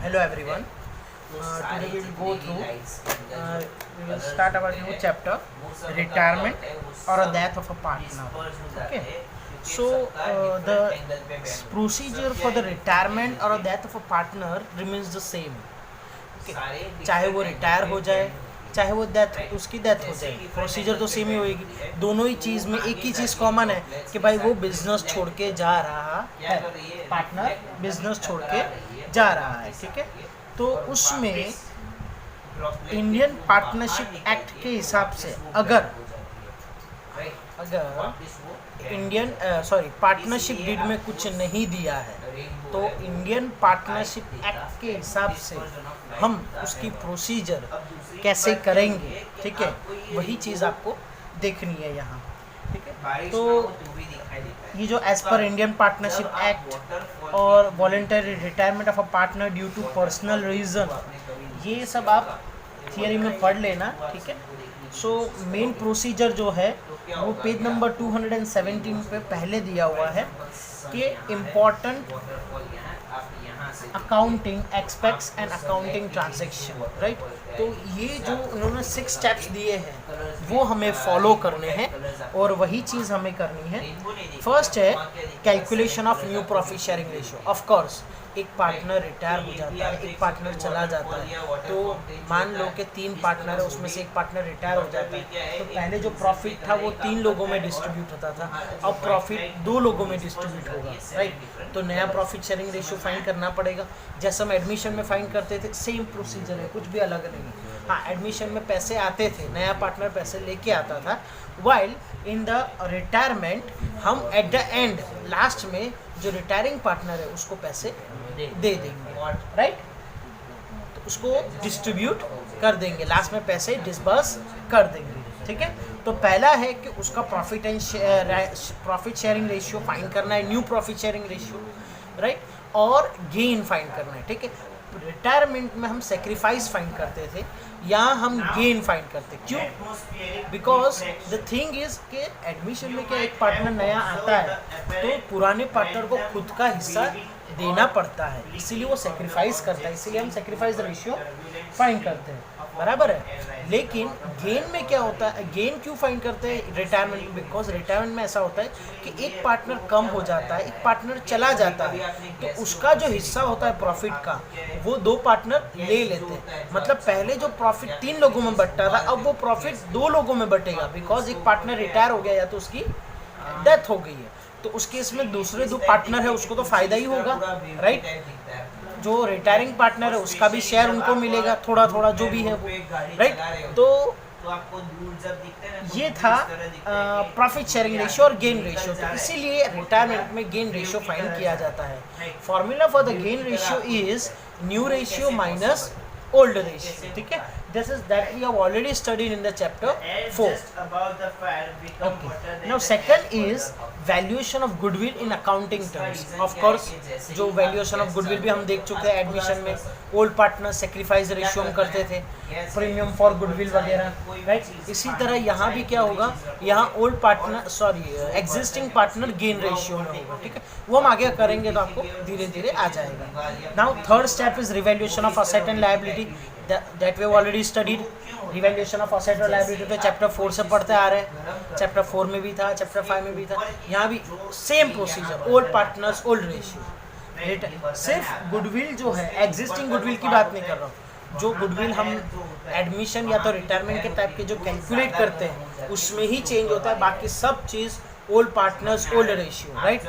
Hello everyone. Today we will go through. We will start our new chapter, retirement or a death of a partner. Okay. So the procedure for the retirement or a death of a partner remains the same. Okay. चाहे वो retire हो जाए, चाहे वो उसकी death हो जाए, procedure तो सेम ही होगी. दोनों ही चीज़ में एक ही चीज़ कॉमन है कि भाई वो बिजनेस छोड़ के जा रहा है, पार्टनर बिजनेस छोड़ के जा रहा है. ठीक है. तो उसमें इंडियन पार्टनरशिप एक्ट के हिसाब से अगर इंडियन पार्टनरशिप डीड में कुछ नहीं दिया है तो इंडियन पार्टनरशिप एक्ट के हिसाब से हम उसकी प्रोसीजर कैसे करेंगे. ठीक है. वही चीज़ आपको देखनी है यहाँ. ठीक है. तो ये जो as per Indian partnership act और voluntary retirement of a partner due to personal reason, ये सब आप थियरी में पढ़ लेना. ठीक है. सो मेन प्रोसीजर जो है वो पेज नंबर 217 पे पहले दिया हुआ है कि important accounting aspects and accounting transaction. Right. तो ये जो उन्होंने 6 स्टेप्स दिए हैं वो हमें फॉलो करने हैं और वही चीज़ हमें करनी है. फर्स्ट है calculation of new profit sharing ratio. Of course एक पार्टनर रिटायर हो जाता है, एक पार्टनर चला जाता है, तो मान लो कि 3 पार्टनर है, उसमें से एक पार्टनर रिटायर हो जाता है, तो पहले जो प्रॉफिट था वो 3 लोगों में डिस्ट्रीब्यूट होता था, अब प्रॉफिट 2 लोगों में डिस्ट्रीब्यूट होगा. राइट. तो नया प्रॉफिट शेयरिंग रेशियो फाइंड करना पड़ेगा. जैसे हम एडमिशन में फाइंड करते थे सेम प्रोसीजर है, कुछ भी अलग नहीं. हाँ, एडमिशन में पैसे आते थे, नया पार्टनर पैसे लेके आता था, वाइल इन द रिटायरमेंट हम एट द एंड लास्ट में जो रिटायरिंग पार्टनर है उसको पैसे दे देंगे. राइट. तो उसको डिस्ट्रीब्यूट कर देंगे, लास्ट में पैसे डिसबर्स कर देंगे. ठीक है. तो पहला है कि उसका प्रॉफिट शेयरिंग रेशियो फाइंड करना है, new profit sharing ratio. Right. और गेन फाइंड करना है. ठीक है. रिटायरमेंट में हम सेक्रीफाइस फाइंड करते थे, यहाँ हम गेन फाइंड करते. क्यों? बिकॉज द थिंग इज कि एडमिशन में क्या एक पार्टनर नया आता है तो पुराने पार्टनर को खुद का हिस्सा देना पड़ता है, इसीलिए वो सेक्रीफाइस करता है, इसीलिए हम सेक्रीफाइस रेशियो फाइंड करते हैं. बराबर है. लेकिन गेन में क्या होता है, गेन क्यों फाइंड करते हैं रिटायरमेंट में? बिकॉज रिटायरमेंट में ऐसा होता है कि एक पार्टनर कम हो जाता है, एक पार्टनर चला जाता है, तो उसका जो हिस्सा होता है प्रॉफिट का वो 2 पार्टनर ले लेते हैं. मतलब पहले जो प्रॉफिट 3 लोगों में बंटता था अब वो प्रॉफिट 2 लोगों में बटेगा, बिकॉज एक पार्टनर रिटायर हो गया या तो उसकी डेथ हो गई है, तो उस केस में दूसरे 2 पार्टनर है उसको तो फायदा ही होगा. राइट. जो रिटायरिंग पार्टनर है उसका भी शेयर उनको मिलेगा, थोड़ा थोड़ा जो भी है वो. राइट. तो ये था प्रॉफिट शेयरिंग रेशियो और गेन रेशियो. तो इसीलिए रिटायरमेंट में गेन रेशियो फाइंड किया जाता है. Formula for the gain ratio is new ratio minus old ratio. ठीक है. This is that we have already studied in the chapter 4. Okay. Now second is valuation of goodwill in accounting terms. Of course जो valuation of goodwill भी हम देख चुके हैं admission में. Old partner sacrifice ratio हम करते थे, प्रीमियम फॉर गुडविल वगैरह. राइट. इसी तरह यहाँ भी क्या होगा, यहाँ old partner existing partner gain ratio में होगा. ठीक है. वो हम आगे करेंगे तो आपको धीरे धीरे आ जाएगा. Now third step is revaluation of asset and liability. That we have already studied. Revaluation of asset और लायबिलिटी तो चैप्टर 4 से पढ़ते आ रहे हैं, चैप्टर 4 में भी था, चैप्टर 5 में भी था. यहाँ भी same procedure, old partners old ratio. सिर्फ गुडविल जो है, एग्जिस्टिंग गुडविल की बात नहीं कर रहा हूँ, जो गुडविल हम एडमिशन या तो रिटायरमेंट के टाइप के जो कैलकुलेट करते हैं उसमें ही चेंज होता है, बाकी सब चीज़ old partners old ratio. Right.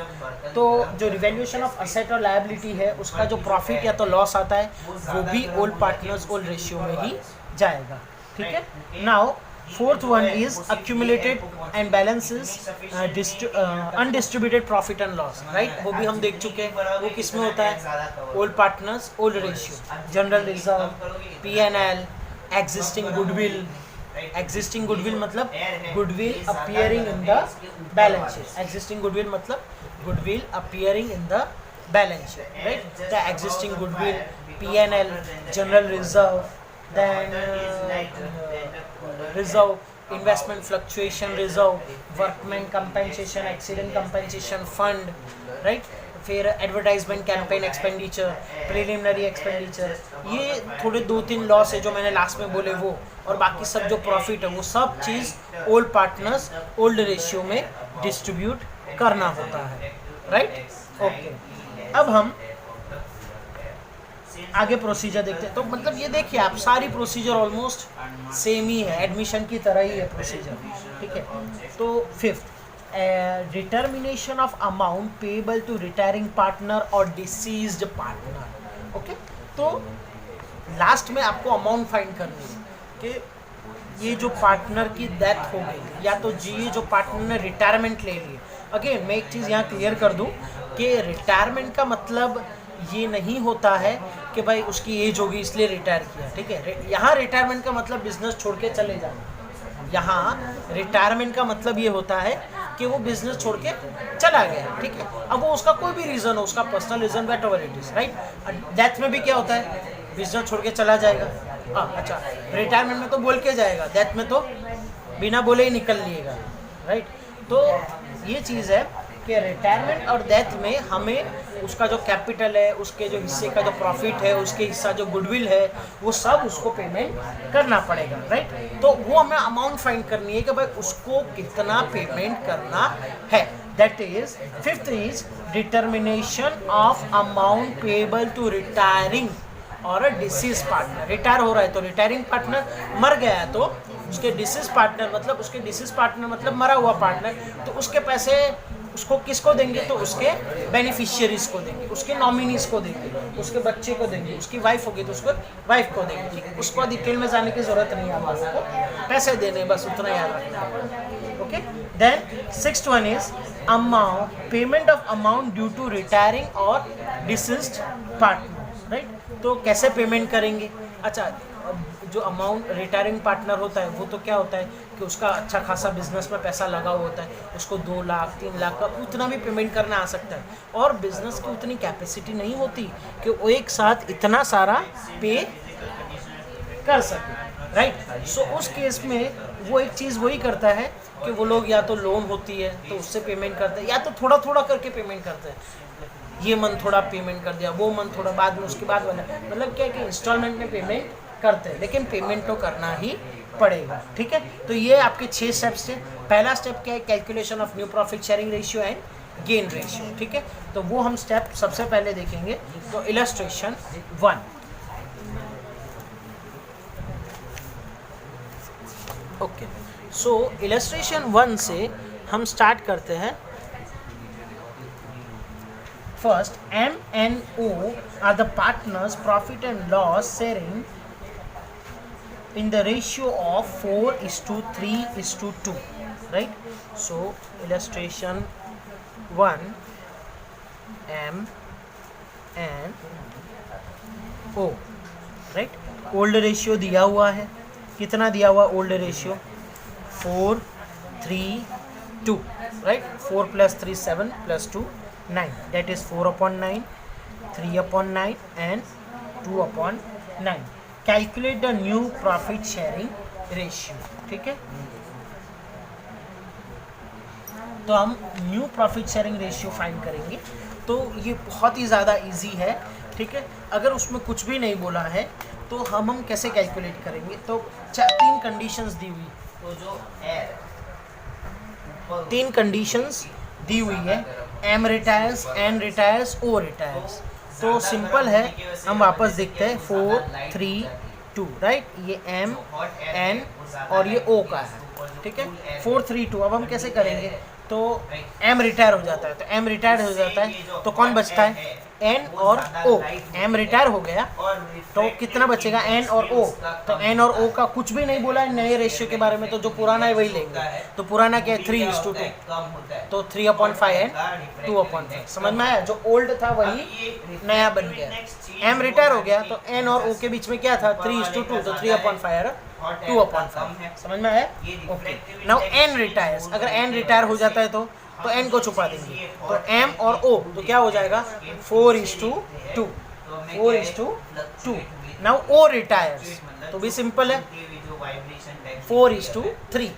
तो जो रिवैल्यूएशन ऑफ असेट और लायबिलिटी है उसका जो प्रॉफिट या तो लॉस आता है वो भी ओल्ड पार्टनर्स ओल्ड रेशियो में ही जाएगा. ठीक है. Now fourth one is accumulated and balances undistributed profit and loss. Right. वो भी हम देख चुके हैं. वो किस में होता है? Old partners old ratio, general reserve, P&L, existing goodwill. Existing goodwill मतलब goodwill appearing in the balance sheet. Existing goodwill मतलब goodwill appearing in the balance sheet. Right. The existing goodwill, P&L, general reserve, then reserve, investment fluctuation reserve, workman compensation, accident compensation fund. Right. फिर advertisement campaign expenditure, preliminary expenditure, ये थोड़े 2-3 loss है जो मैंने last में बोले वो, और बाकी सब जो प्रॉफिट है वो सब चीज़ ओल्ड पार्टनर्स ओल्ड रेशियो में डिस्ट्रीब्यूट करना होता है, राइट। ओके, अब हम आगे प्रोसीजर देखते हैं। तो मतलब ये देखिए आप, सारी प्रोसीजर ऑलमोस्ट सेम ही है, एडमिशन की तरह ही है प्रोसीजर, ठीक है। तो fifth, determination of amount payable to retiring partner और डिसीज्ड पार्टनर। ओके, तो लास्ट में आपको अमाउंट फाइंड करनी है कि ये जो पार्टनर की डेथ हो गई या तो ये जो पार्टनर ने रिटायरमेंट ले ली। अगेन मैं एक चीज़ यहाँ क्लियर कर दूँ कि रिटायरमेंट का मतलब ये नहीं होता है कि भाई उसकी एज होगी इसलिए रिटायर किया, ठीक है। यहाँ रिटायरमेंट का मतलब बिजनेस छोड़ के चले जाना। यहाँ रिटायरमेंट का मतलब ये होता है कि वो बिजनेस छोड़ के चला गया, ठीक है। अब वो उसका कोई भी रीज़न हो, उसका personal reason whatever it is, right. Death में भी क्या होता है, बिजनेस छोड़ के चला जाएगा। अच्छा, रिटायरमेंट में तो बोल के जाएगा, डेथ में तो बिना बोले ही निकल लिएगा, राइट। तो ये चीज़ है कि रिटायरमेंट और डेथ में हमें उसका जो कैपिटल है, उसके जो हिस्से का जो प्रॉफिट है, उसके हिस्सा जो गुडविल है, वो सब उसको पेमेंट करना पड़ेगा, राइट। तो वो हमें अमाउंट फाइंड करनी है कि भाई उसको कितना पेमेंट करना है। That is fifth is determination of amount payable to retiring और अ डिसीज पार्टनर। रिटायर हो रहा है तो रिटायरिंग पार्टनर, मर गया है तो उसके डिसीज पार्टनर, मतलब उसके डिसीज पार्टनर मतलब मरा हुआ पार्टनर, तो उसके पैसे उसको किसको देंगे, तो उसके बेनिफिशियरीज को देंगे, उसके नॉमिनीज को देंगे, उसके बच्चे को देंगे, उसकी वाइफ होगी तो उसको वाइफ को देंगे, ठीक है। उसको डिटेल में जाने की जरूरत नहीं है, आप लोगों को पैसे देने बस उतना याद रखना है, okay. Then sixth one is amount, payment of amount due to retiring और डिसीज्ड पार्टनर, राइट। तो कैसे पेमेंट करेंगे? अच्छा, जो अमाउंट रिटायरिंग पार्टनर होता है वो तो क्या होता है कि उसका अच्छा खासा बिजनेस में पैसा लगा हुआ होता है, उसको 2 लाख 3 लाख का उतना भी पेमेंट करना आ सकता है, और बिजनेस की उतनी कैपेसिटी नहीं होती कि वो एक साथ इतना सारा पे कर सके, राइट। सो उस केस में वो एक चीज़ वही करता है कि वो लोग या तो लोन होती है तो उससे पेमेंट करते हैं, या तो थोड़ा थोड़ा करके पेमेंट करते हैं, ये मंथ थोड़ा पेमेंट कर दिया, वो मंथ थोड़ा, बाद में उसके बाद वाला, मतलब क्या है कि इंस्टॉलमेंट में पेमेंट करते हैं, लेकिन पेमेंट तो करना ही पड़ेगा, ठीक है। तो ये आपके 6 स्टेप्स थे। पहला स्टेप क्या है, calculation of new profit sharing ratio and gain ratio, ठीक है। तो वो हम स्टेप सबसे पहले देखेंगे। तो इलस्ट्रेशन 1, ओके। सो इलस्ट्रेशन 1 से हम स्टार्ट करते हैं। First, M and O are the partners' profit and loss sharing in the ratio of 4:3:2, right? So, illustration 1, M and O, right? Old ratio दिया हुआ है, कितना दिया हुआ old ratio? 4:3:2, right? 4 + 3 7 + 2 9, that is 4/9, 3/9 and 2/9. Calculate the new profit sharing ratio, ठीक है। तो हम new profit sharing ratio find करेंगे। तो ये बहुत ही ज़्यादा इजी है, ठीक है। अगर उसमें कुछ भी नहीं बोला है तो हम कैसे कैलकुलेट करेंगे? तो 3 कंडीशंस दी हुई, तो जो है 3 कंडीशंस दी हुई है, एम रिटायर्स, एन रिटायर्स, ओ रिटायर्स। तो सिंपल है, हम वापस देखते हैं 4:3:2, राइट। ये एम, एन और ये ओ का है, ठीक है। 4:3:2। अब हम कैसे करेंगे? तो एम रिटायर हो जाता है, तो एम रिटायर हो जाता है तो कौन बचता है? एन और ओ। एम रिटायर हो गया तो कितना बचेगा? एन और ओ। तो एन और ओ का कुछ भी नहीं बोला है नए रेशियो के बारे में, तो जो पुराना है वही लेंगे। तो पुराना क्या है? 3:2, तो 3/5 एंड 2/5। समझ में आया? जो ओल्ड था वही नया बन गया। एम रिटायर हो गया तो एन और ओ के बीच में क्या था? 3:2, तो 3/5 और 2/5। समझ में आया? ओके। नाउ एन रिटायर्स, अगर एन रिटायर हो जाता है तो एन को छुपा देंगे, तो एम और ओ तो क्या हो जाएगा? 4:2, 4:2। नाउ ओ रिटायर्स, तो भी सिंपल है, 4:3।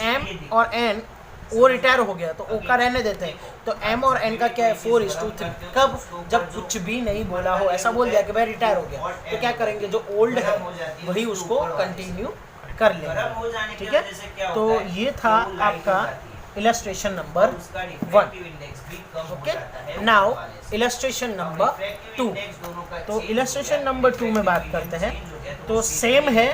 एम और एन ओ रिटायर हो गया तो ओ का रहने देते हैं। तो एम और एन का क्या है 4:3। कब? जब कुछ भी नहीं बोला हो, ऐसा बोल दिया कि भाई रिटायर हो गया, तो क्या करेंगे, जो ओल्ड है वही उसको कंटिन्यू कर लेंगे। ठीक है, तो ये था आपका illustration number 1। Okay, now illustration number 2। तो इलस्ट्रेशन नंबर 2 में बात करते हैं, तो सेम है।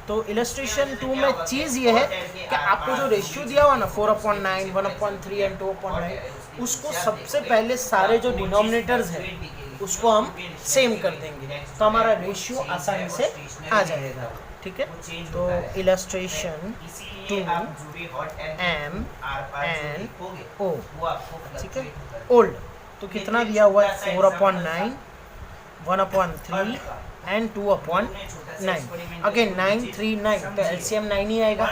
तो इलस्ट्रेशन 2 में चीज़ ये है कि आपको जो रेशियो दिया हुआ ना 4/9, 1/3 एंड 2/9, उसको सबसे पहले सारे जो डिनोमिनेटर्स हैं उसको हम सेम कर देंगे, तो हमारा रेशियो आसानी से आ जाएगा। ठीक है, तो इलस्ट्रेशन 2 M N O, ठीक है, ओल्ड तो कितना दिया हुआ है 4/9, 1/3 एंड 2/9। अगेन 9, 3, 9, तो LCM 9 ही आएगा,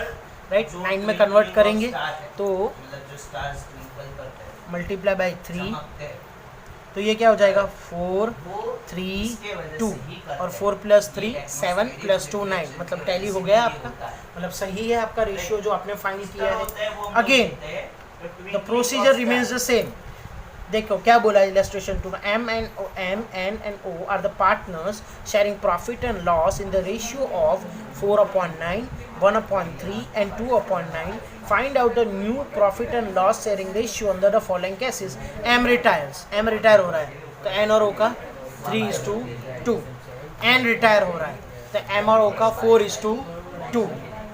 राइट। 9 में कन्वर्ट करेंगे तो मल्टीप्लाई बाई 3, तो ये क्या हो जाएगा 4, 3, 2 और 4 + 3 7 + 2 9, मतलब टैली हो गया आपका, मतलब सही है आपका रेशियो जो आपने फाइंड किया है। Again the procedure remains the same. देखो क्या बोला इलस्ट्रेशन 2 में, M N and O are the partners sharing profit and loss in the ratio of 4/9, 1/3 and 2/9। Find out the new profit and loss sharing ratio under the following cases. M retires, M retire हो रहा है तो N और O का 3:2, N retire हो रहा है तो M और O का 4:2,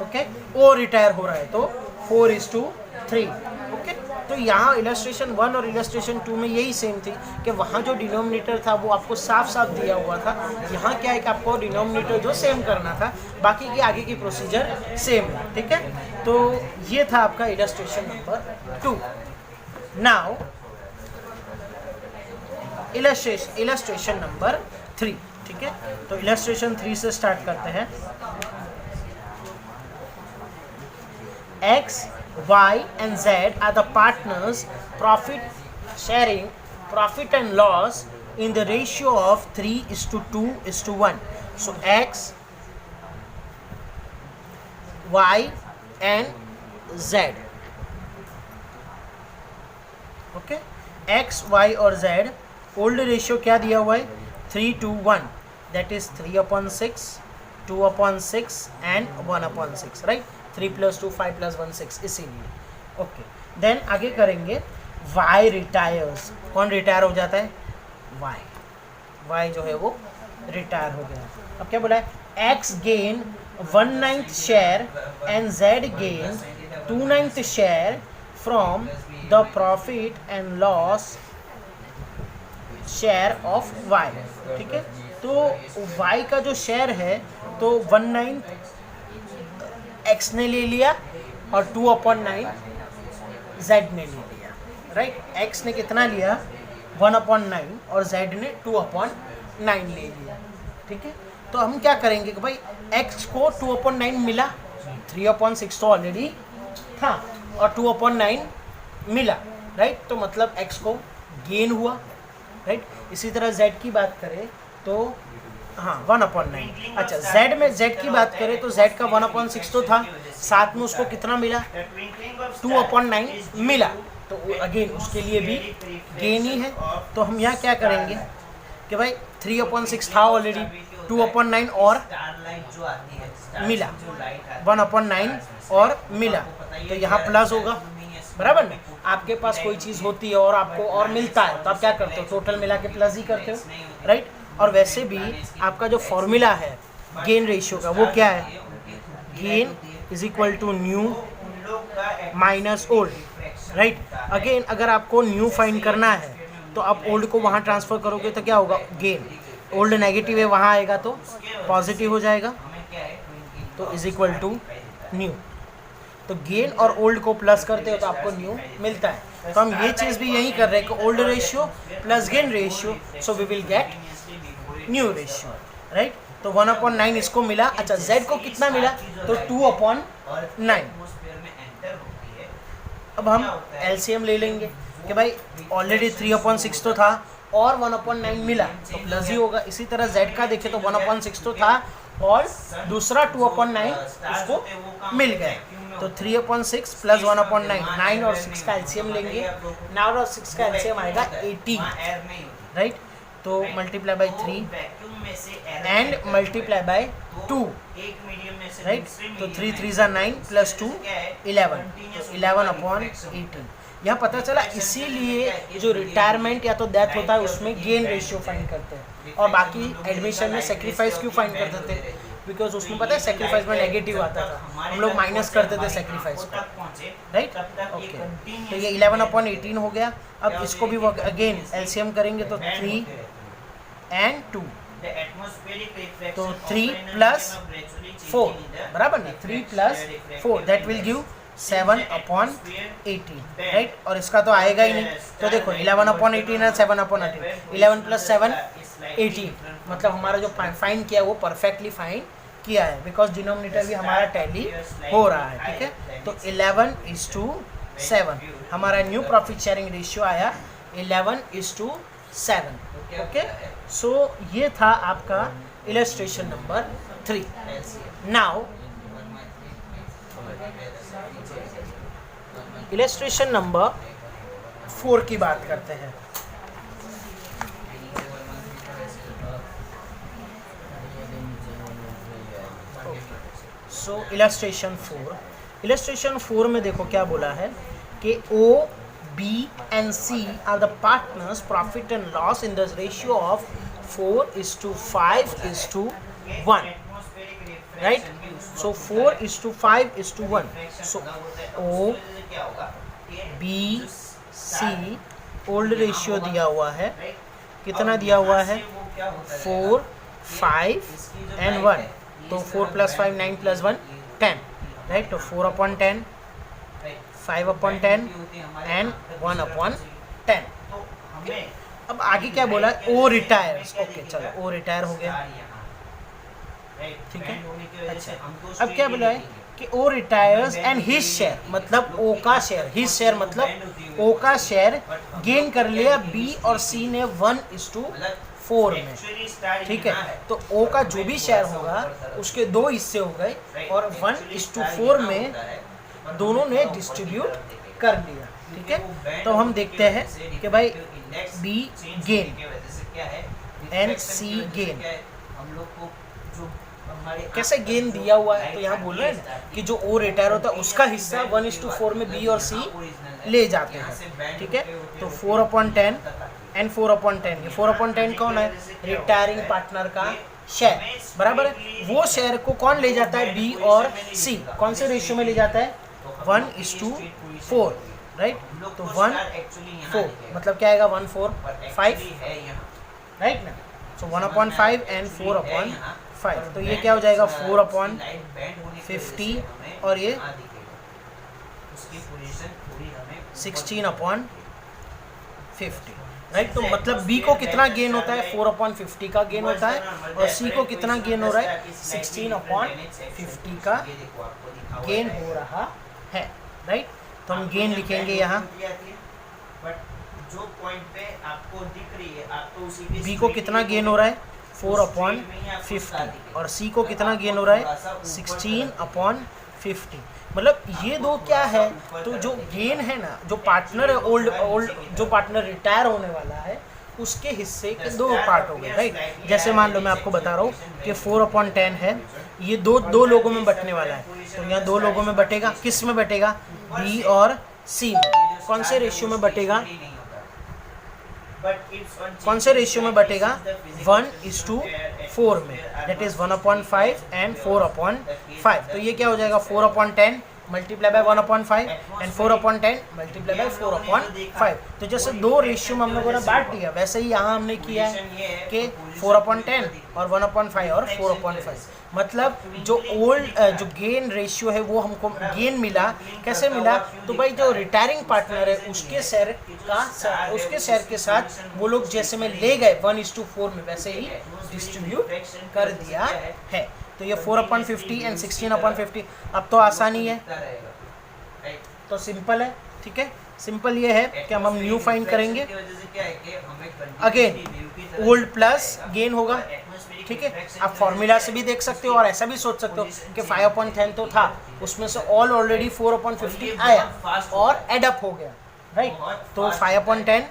ओके। O रिटायर हो रहा है तो 4:3, ओके। तो यहाँ इलस्ट्रेशन 1 और इलस्ट्रेशन 2 में यही सेम थी कि वहाँ जो डिनोमिनेटर था वो आपको साफ साफ दिया हुआ था। यहाँ क्या है कि आपको डिनोमिनेटर जो सेम करना था, बाकी की आगे की प्रोसीजर सेम है। ठीक है, तो ये था आपका illustration number 2। Now illustration number 3। ठीक है, तो इलस्ट्रेशन 3 से स्टार्ट करते हैं। X, Y and Z are the partners sharing profit and loss in the ratio of 3:2:1. So X, Y and Z, okay, X, Y और Z ओल्ड रेशियो क्या दिया हुआ है 3:1, that is 3/6, 2/6 and 1/6, right। 3 + 2 5 + 1 6, इसीलिए। Okay, then आगे करेंगे Y retires. कौन retire हो जाता है? Y जो है वो रिटायर हो गया। अब क्या बोला है X gain 1/9 share and Z gain 2/9 share from the profit and loss share of Y। ठीक है, तो Y का जो शेयर है तो 1/9 X ने ले लिया और 2/9 Z ने ले लिया, राइट। X ने कितना लिया 1/9 और Z ने 2/9 ले लिया। ठीक है, तो हम क्या करेंगे कि भाई X को 2/9 मिला, 3/6 तो ऑलरेडी था और 2/9 मिला, राइट। तो मतलब X को गेन हुआ, राइट। इसी तरह Z की बात करें तो हाँ 1/9। अच्छा, Z की बात करें तो Z का 1/6 तो था, साथ में उसको कितना मिला 2/9 मिला, तो अगेन उसके लिए भी गेन ही है। तो हम यहाँ क्या करेंगे कि भाई 3/6 था ऑलरेडी, 2/9 और मिला, 1/9 और मिला, तो यहाँ प्लस होगा, बराबर ना। आपके पास कोई चीज़ होती है और आपको और मिलता है तो आप क्या करते हो, टोटल मिला के प्लस ही करते हो, राइट। और वैसे भी आपका जो फॉर्मूला है गेन रेशियो का वो क्या है, gain is equal to new minus old, right. Again अगर आपको न्यू फाइंड करना है तो आप ओल्ड को वहाँ ट्रांसफ़र करोगे तो क्या होगा, गेन। ओल्ड नेगेटिव है, वहाँ आएगा तो पॉजिटिव हो जाएगा, तो इज इक्वल टू न्यू। तो गेन और ओल्ड को प्लस करते हो तो आपको न्यू मिलता है। तो हम ये चीज़ भी यही कर रहे हैं कि old ratio plus gain ratio, so we will get new ratio, right. तो 1/9 इसको मिला। अच्छा, Z को कितना मिला तो 2/9। अब हम LCM ले लेंगे कि भाई ऑलरेडी 3/6 तो था और 1/9 मिला तो प्लस ही होगा। इसी तरह Z का देखें तो 1/6 तो था और दूसरा 2/9 उसको मिल गया, तो 3/6 प्लस 1/9, 9 और 6 का एलसीएम लेंगे, 9 और 6 का एलसीएम आएगा 18, राइट। तो multiply by 3 and multiply by 2, right. तो 3 3 ज़ा 9 प्लस 2 11/18। यहाँ पता चला, इसीलिए जो रिटायरमेंट या तो डेथ होता है उसमें गेन रेशियो फाइंड करते हैं, और बाकी एडमिशन में सेक्रीफाइस क्यों फाइंड करते थे, बिकॉज उसमें पता है सेक्रीफाइस में नेगेटिव आता था, हम लोग माइनस करते थे सेक्रीफाइस को, राइट। ओके, तो ये 11/18 हो गया। अब इसको भी अगेन एलसीएम करेंगे तो 3 एंड 2, तो 3 प्लस 4, बराबर ना, 3 plus 4 that will give 7/18, right. और इसका तो आएगा ही नहीं, तो देखो 11/18 है 7/18, 11 प्लस 7 18, मतलब हमारा जो फाइंड किया वो परफेक्टली फाइंड किया है, बिकॉज डिनोमिनेटर भी हमारा टैली हो रहा है, ठीक है। तो 11:7 हमारा न्यू प्रॉफिट शेयरिंग रेशियो आया 11:7, ओके। सो ये था आपका illustration number 3। Now illustration number 4 की बात करते हैं। सो इलस्ट्रेशन 4 में देखो क्या बोला है कि O, B and C are the partners profit and loss in the ratio of 4:5:1, right? So 4:5:1. So O, B, C old ratio दिया हुआ है, कितना दिया हुआ है 4, 5 and 1, तो 4 + 5 9 + 1 10, राइट। तो 4/10, 5/10 एंड 1/10। अब आगे क्या बोला है, ओ रिटायर्स, ओके चलो ओ रिटायर हो गया, ठीक है। अच्छा, अब क्या बोला है कि ओ रिटायर्स एंड हिज शेयर, मतलब ओ का शेयर, हिज शेयर मतलब ओ का शेयर गेन कर लिया बी और सी ने 1:4 में, ठीक है। तो ओ का जो भी शेयर होगा उसके 2 हिस्से हो गए और 1:4 में दोनों ने डिस्ट्रीब्यूट कर लिया, ठीक है। तो हम देखते हैं कि भाई B gain and C gain, कैसे गेन दिया हुआ है, तो यहाँ बोल रहे हैं कि जो ओ रिटायर होता है उसका हिस्सा 1:4 में बी और सी ले जाते हैं, ठीक है। तो 4/10 एंड 4/10, ये 4/10 कौन है, रिटायरिंग पार्टनर का शेयर, बराबर है। वो शेयर को कौन ले जाता है, बी और सी, कौन से रेशियो में ले जाता है 1:4, राइट। तो 1:4 मतलब क्या आएगा 1/4/5, राइट ना। सो 1/5 एंड 4/5, तो ये क्या हो जाएगा 4/50 और ये 16/50, राइट। तो मतलब बी को कितना गेन होता है 4/50 का गेन होता है, और सी को कितना गेन हो रहा है 16/50 का गेन हो रहा है, राइट। तो हम गेन लिखेंगे यहाँ, जो पॉइंट पे आपको दिख रही है आपको उसी पे बी को कितना गेन हो रहा है 4/50 और सी को कितना गेन हो रहा है 16/50। मतलब ये दो क्या है, तो जो गेन है ना, जो पार्टनर है ओल्ड जो पार्टनर रिटायर होने वाला है उसके हिस्से के 2 पार्ट हो गए, राइट। जैसे मान लो मैं आपको बता रहा हूँ कि 4/10 है, ये दो लोगों में बटने वाला है, तो यहाँ 2 लोगों में बटेगा, किस में बटेगा बी और सी में, कौन से रेशियो में बटेगा, कौन से रेशियो में बटेगा 1:4 में, दैट इज 1/5 एंड 4/5। तो ये क्या हो जाएगा 4/10 multiply by 1/5 and 4/10 multiply by 4/5। तो जैसे 2 रेशियो में हम लोगों ने बांट दिया, वैसे ही यहाँ हमने किया है कि 4/10 और 1/5 और 4/5। मतलब जो जो गेन रेशियो है वो हमको गेन मिला, कैसे मिला, तो भाई जो रिटायरिंग पार्टनर है उसके शेयर के साथ वो लोग जैसे में ले गए 1:4 में वैसे ही डिस्ट्रीब्यूट कर दिया है। तो ये 4/50 एंड 16/50। अब तो आसानी है, तो सिंपल है, ठीक है। सिंपल ये है कि हम न्यू फाइंड करेंगे, अगेन ओल्ड प्लस गेन होगा, ठीक है, आप फॉर्मूला से भी देख सकते हो और ऐसा भी सोच सकते हो कि 5/10 तो था, उसमें से ऑलरेडी 4/50 आया और एड अप हो गया, राइट। तो 5/10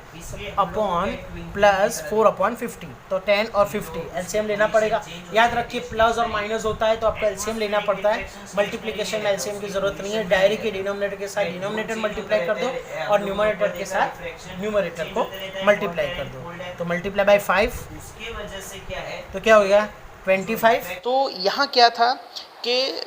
अपॉन प्लस 4/50, तो 10 और 50 एलसीएम लेना पड़ेगा। याद रखिए प्लस और माइनस होता है तो आपको एलसीएम लेना पड़ता है, मल्टीप्लिकेशन में एलसीएम की जरूरत नहीं है, डायरेक्ट के डिनोमिनेटर के साथ डिनोमिनेटर मल्टीप्लाई कर दो और न्यूमरेटर के साथ न्यूमरेटर को मल्टीप्लाई कर दो, तो मल्टीप्लाई बाय 5, तो क्या हो गया 25। तो यहाँ क्या था कि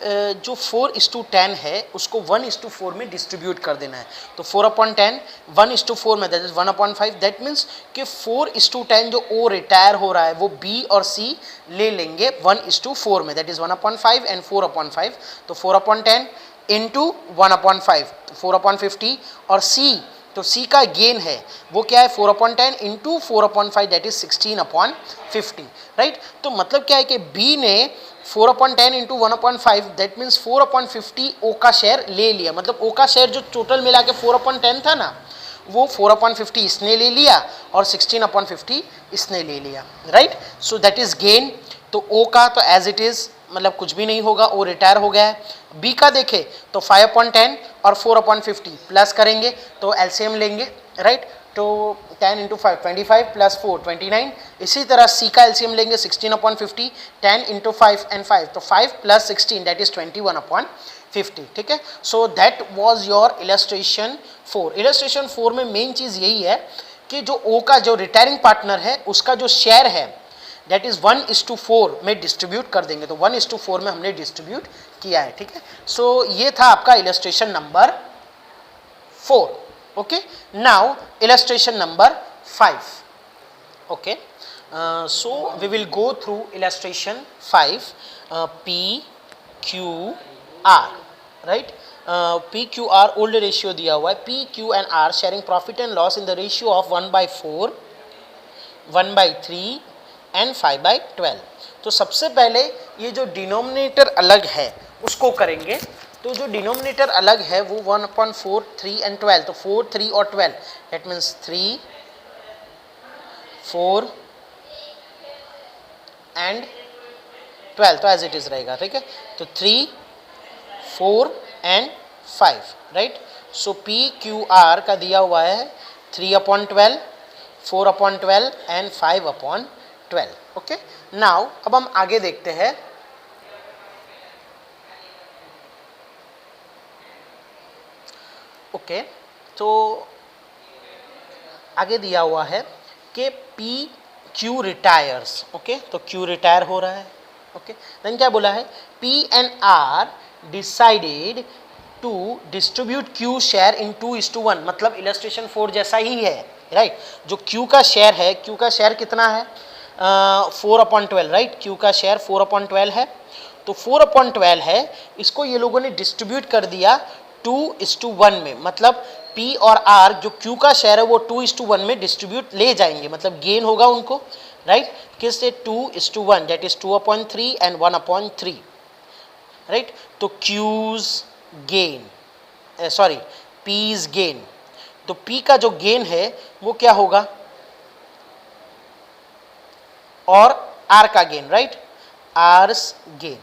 जो 4:10 है उसको 1:4 में डिस्ट्रीब्यूट कर देना है, तो 4/10 1:4 में, दैट इज 1/5, दैट मीन्स कि 4:10 जो ओ रिटायर हो रहा है वो बी और सी ले लेंगे 1:4 में, दैट इज 1/5 एंड 4/5, तो 4/10 इंटू 1/5 4/50, और सी, तो सी का गेन है वो क्या है 4/10 इंटू 4/5, दैट इज 16/50, राइट। तो मतलब क्या है कि बी ने 4/10 इंटू 1/5, दैट मीन्स 4/50 ओ का शेयर ले लिया, मतलब ओ का शेयर जो टोटल मिला के 4/10 था ना, वो 4/50 इसने ले लिया और 16/50 इसने ले लिया, right. So that is gain. तो ओ का तो एज इट इज, मतलब कुछ भी नहीं होगा, वो रिटायर हो गया है। बी का देखे तो 5/10 और 4/50 प्लस करेंगे तो एलसीएम लेंगे, राइट। तो 10 इंटू 5 25 प्लस 4 29। इसी तरह सी का एलसीएम लेंगे 16/50, 10 इंटू 5 एंड 5, तो 5 प्लस 16 दैट इज 21/50, ठीक है। So that was your illustration 4। Illustration 4 में मेन चीज़ यही है कि जो ओ का जो रिटायरिंग पार्टनर है उसका जो शेयर है दैट इज 1:4 में डिस्ट्रीब्यूट कर देंगे, तो 1:4 में हमने डिस्ट्रीब्यूट किया है, ठीक है। सो ये था आपका illustration number 4। okay, now illustration number 5, okay. So we will go through illustration 5, P Q R, right. P Q R old ratio दिया हुआ है, P Q and R sharing profit and loss in the ratio of 1/4, 1/3 and 5/12। तो सबसे पहले ये जो denominator अलग है उसको करेंगे, तो जो डिनोमिनेटर अलग है वो 1/4, 3 and 12, तो 4, 3 और 12, दैट मीन्स 3, 4 एंड 12, तो एज इट इज रहेगा, ठीक है। तो 3, 4 and 5, right. So P Q R का दिया हुआ है 3/12, 4/12 एंड 5/12, ओके। नाउ अब हम आगे देखते हैं। ओके, तो आगे दिया हुआ है कि पी क्यू रिटायर्स, ओके, तो क्यू रिटायर हो रहा है, ओके। देन क्या बोला है, P and R decided to distribute Q share in 2:1, मतलब इलस्ट्रेशन 4 जैसा ही है, राइट। जो क्यू का शेयर है, क्यू का शेयर कितना है 4/12, राइट। क्यू का शेयर 4/12 है, तो 4/12 है, इसको ये लोगों ने डिस्ट्रीब्यूट कर दिया 2:1 में, मतलब P और R जो Q का शेयर है वो 2:1 में डिस्ट्रीब्यूट ले जाएंगे, मतलब गेन होगा उनको, राइट। किससे 2:1, दैट इज 2/3 एंड 1/3, राइट। तो Q's gain, sorry P's gain, तो P का जो गेन है वो क्या होगा और R का गेन, राइट, R's गेन।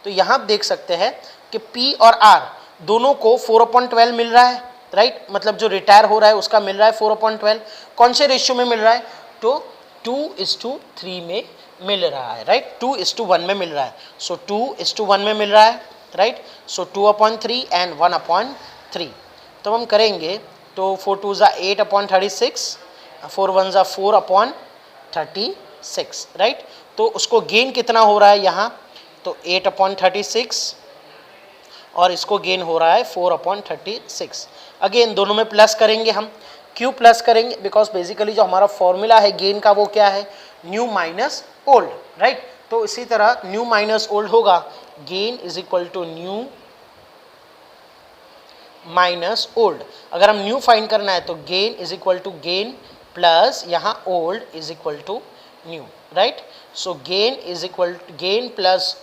तो यहां आप देख सकते हैं कि P और R दोनों को 4/12 मिल रहा है, राइट, मतलब जो रिटायर हो रहा है उसका मिल रहा है 4/12। कौन से रेशियो में मिल रहा है, तो 2:3 में मिल रहा है, राइट, 2:1 में मिल रहा है, सो 2:1 में मिल रहा है, राइट। सो 2/3 एंड 1/3, तो हम करेंगे तो 4 2 ज़ा 8/36, 4 1 ज़ा 4/36, राइट। तो उसको गेन कितना हो रहा है यहाँ, तो 8/36 और इसको गेन हो रहा है 4/36। अगेन दोनों में प्लस करेंगे हम, क्यों प्लस करेंगे, बिकॉज बेसिकली जो हमारा फॉर्मूला है गेन का वो क्या है, न्यू माइनस ओल्ड, राइट। तो इसी तरह न्यू माइनस ओल्ड होगा, gain is equal to new minus old. अगर हम न्यू फाइंड करना है तो gain is equal to gain plus यहाँ old is equal to new, right. So gain is equal to gain plus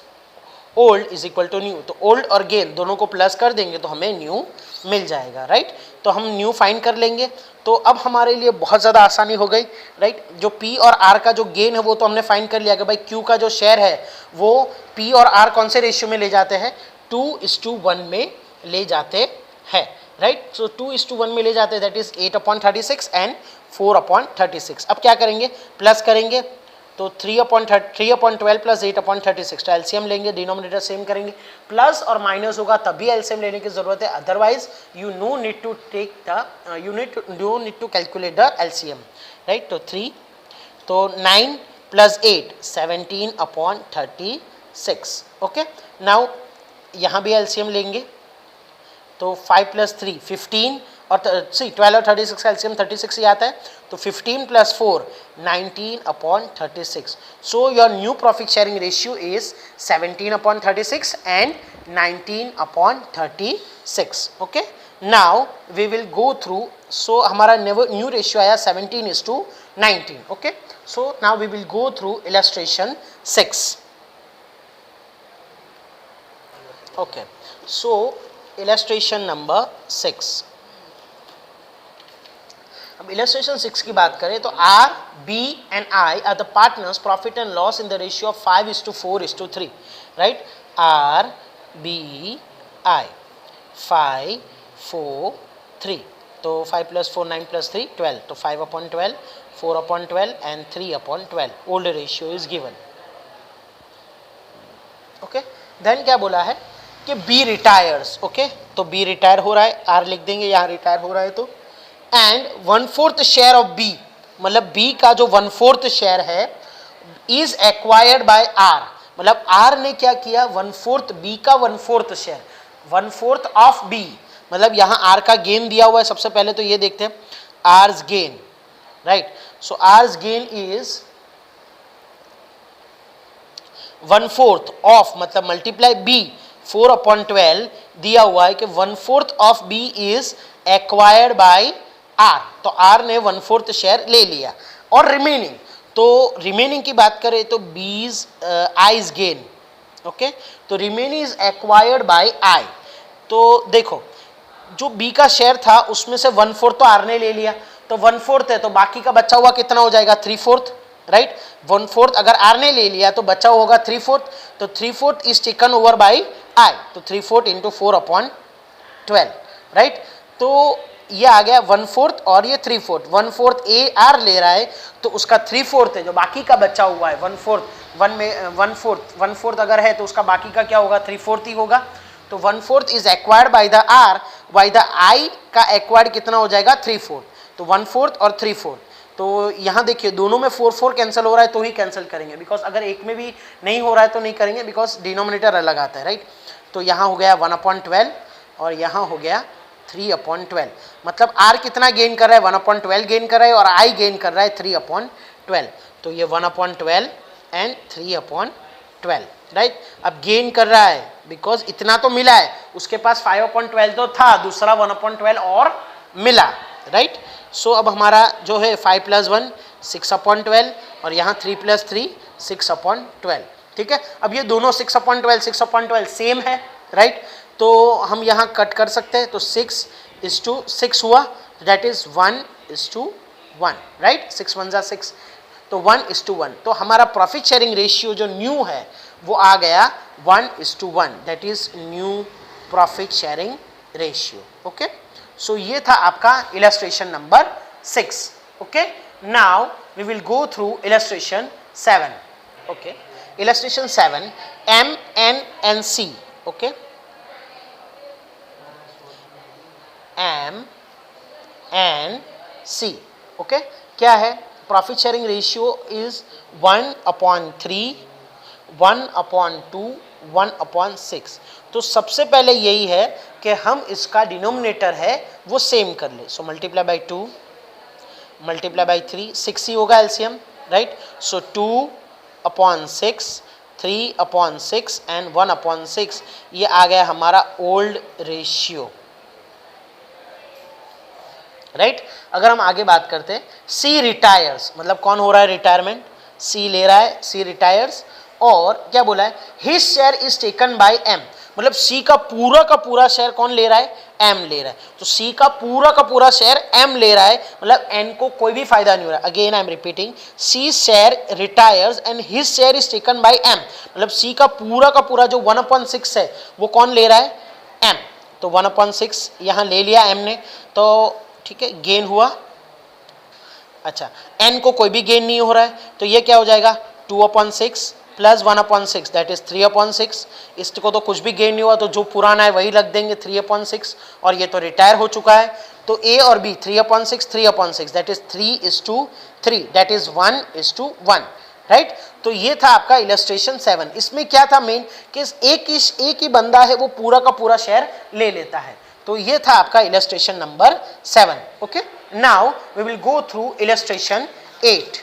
old is equal to new, तो old और gain दोनों को प्लस कर देंगे तो हमें न्यू मिल जाएगा, राइट। तो हम न्यू फाइंड कर लेंगे। तो अब हमारे लिए बहुत ज़्यादा आसानी हो गई, राइट। जो पी और आर का जो गेन है वो तो हमने फाइंड कर लिया कि भाई क्यू का जो शेयर है वो पी और आर कौन से रेशियो में ले जाते हैं, 2:1 में ले जाते हैं, राइट। सो 2:1 में ले जाते हैं, दैट इज 8/36 एंड 4/36। अब क्या करेंगे, प्लस करेंगे, तो 3/12 प्लस 8/36, तो एलसीएम लेंगे, डिनोमिनेटर सेम करेंगे, प्लस और माइनस होगा तभी एलसीएम लेने की जरूरत है, otherwise you no need to take the you need to calculate the LCM, right. तो 3, तो 9 प्लस 8 17/36, ओके। नाउ यहाँ भी एलसीएम लेंगे, तो 5 प्लस 3 15 और 12 और 36 का एलसीएम 36 ही आता है, तो 15 plus 4 19/36। So your new profit sharing ratio is 17/36 and 19/36, okay. Now we will go through, so हमारा न्यू रेशियो आया 17:19, okay. So now we will go through illustration 6, okay. So illustration number 6, अब illustration 6 की बात करें तो R, B and I are the partners, profit and loss in the ratio of 5:4:3, right. R, B, I, 5, 4, 3, तो 5 plus 4 9 plus 3 12, तो 5/12, 4/12 and 3/12, old ratio is given, okay. Then क्या बोला है कि बी रिटायर्स, ओके, तो बी रिटायर हो रहा है, आर लिख देंगे, यहाँ रिटायर हो रहा है तो, एंड 1/4 शेयर ऑफ बी, मतलब बी का जो 1/4 शेयर है इज एक्वायर्ड बाय आर, मतलब आर ने क्या किया, 1/4 बी का 1/4 शेयर, 1/4 ऑफ बी, मतलब यहाँ आर का गेन दिया हुआ है। सबसे पहले तो ये देखते हैं R's gain, right. So R's gain is 1/4 of, मतलब मल्टीप्लाई बी, 4/12 दिया हुआ है कि 1/4 of B is acquired by R, तो आर ने 1/4 शेयर ले लिया, और रिमेनिंग, तो रिमेनिंग की बात करें तो बीज आईज गेन, ओके, तो रिमेनिंग इज एक्वायर्ड बाय आई। तो देखो जो बी का शेयर था उसमें से 1/4 तो आर ने ले लिया, तो 1/4 है, तो बाकी का बचा हुआ कितना हो जाएगा, 3/4, राइट। 1/4 अगर आर ने ले लिया तो बचा होगा 3/4, तो 3/4 इज टेकन ओवर बाय आई, तो 3/4 इंटू 4/12, राइट। तो ये आ गया 1/4 और ये 3/4, 1/4 ए आर ले रहा है तो उसका 3/4 है, जो बाकी का बचा हुआ है 1/4, 1/4 अगर है तो उसका बाकी का क्या होगा, 3/4 ही होगा। तो 1/4 is acquired by the R, by the I का एक्वायर्ड कितना हो जाएगा, 3/4, तो 1/4 और 3/4, तो यहाँ देखिए दोनों में 4 कैंसिल हो रहा है तो ही कैंसिल करेंगे, बिकॉज अगर एक में भी नहीं हो रहा है तो नहीं करेंगे, बिकॉज डिनोमिनेटर अलग आता है, राइट। तो यहाँ हो गया 1/12 और यहाँ हो गया 3/12, मतलब आर कितना गेन कर रहा है, 1/12 गेन कर रहा है, और आई गेन कर रहा है 3/12, तो ये 1/12 एंड 3/12, राइट। अब गेन कर रहा है बिकॉज इतना तो मिला है, उसके पास 5/12 तो था, दूसरा 1/12 और मिला, राइट। सो अब हमारा जो है 5 + 1 6/12 और यहाँ 3 + 3 6/12, ठीक है। अब ये दोनों 6/12 सेम है, राइट, तो हम यहाँ कट कर सकते हैं, तो 6:6 हुआ, दैट इज 1:1, राइट, 6 1 जा 6, तो 1:1, तो हमारा प्रॉफिट शेयरिंग रेशियो जो न्यू है वो आ गया 1:1, that is new profit sharing ratio, okay. So ये था आपका illustration number 6, okay. Now we will go through illustration 7, okay. Illustration 7, M, N and C, okay, M, N, C, okay. क्या है, प्रॉफिट शेयरिंग रेशियो इज 1/3, 1/2, 1/6, तो सबसे पहले यही है कि हम इसका डिनोमिनेटर है वो सेम कर ले, so multiply by 2, multiply by 3, 6 ही होगा एलसीएम, राइट। सो 2/6, 3/6 एंड 1/6, ये आ गया हमारा ओल्ड रेशियो, राइट। अगर हम आगे बात करते हैं, सी रिटायर्स, मतलब कौन हो रहा है रिटायरमेंट, सी ले रहा है, सी रिटायर्स, और क्या बोला है, his share is taken by M, मतलब सी का पूरा शेयर कौन ले रहा है, एम ले रहा है। तो सी का पूरा शेयर एम ले रहा है, मतलब एन को कोई भी फायदा नहीं हो रहा है। Again I am repeating, C share retires and his share is taken by M, मतलब सी का पूरा जो 1/6 है वो कौन ले रहा है, एम। तो 1/6 यहां ले लिया एम ने, तो ठीक है, गेन हुआ। अच्छा, एन को कोई भी गेन नहीं हो रहा है, तो ये क्या हो जाएगा, 2/6 प्लस 1/6 दैट इज 3/6। इसको तो कुछ भी गेन नहीं हुआ, तो जो पुराना है वही रख देंगे 3/6, और ये तो रिटायर हो चुका है। तो ए और B 3/6 that is 3:3 that is 1:1, right. तो ये था आपका इलस्ट्रेशन 7। इसमें क्या था मेन कि एक ही बंदा है वो पूरा का पूरा शेयर ले लेता है। तो ये था आपका illustration number 7। Okay, now we will go through illustration 8।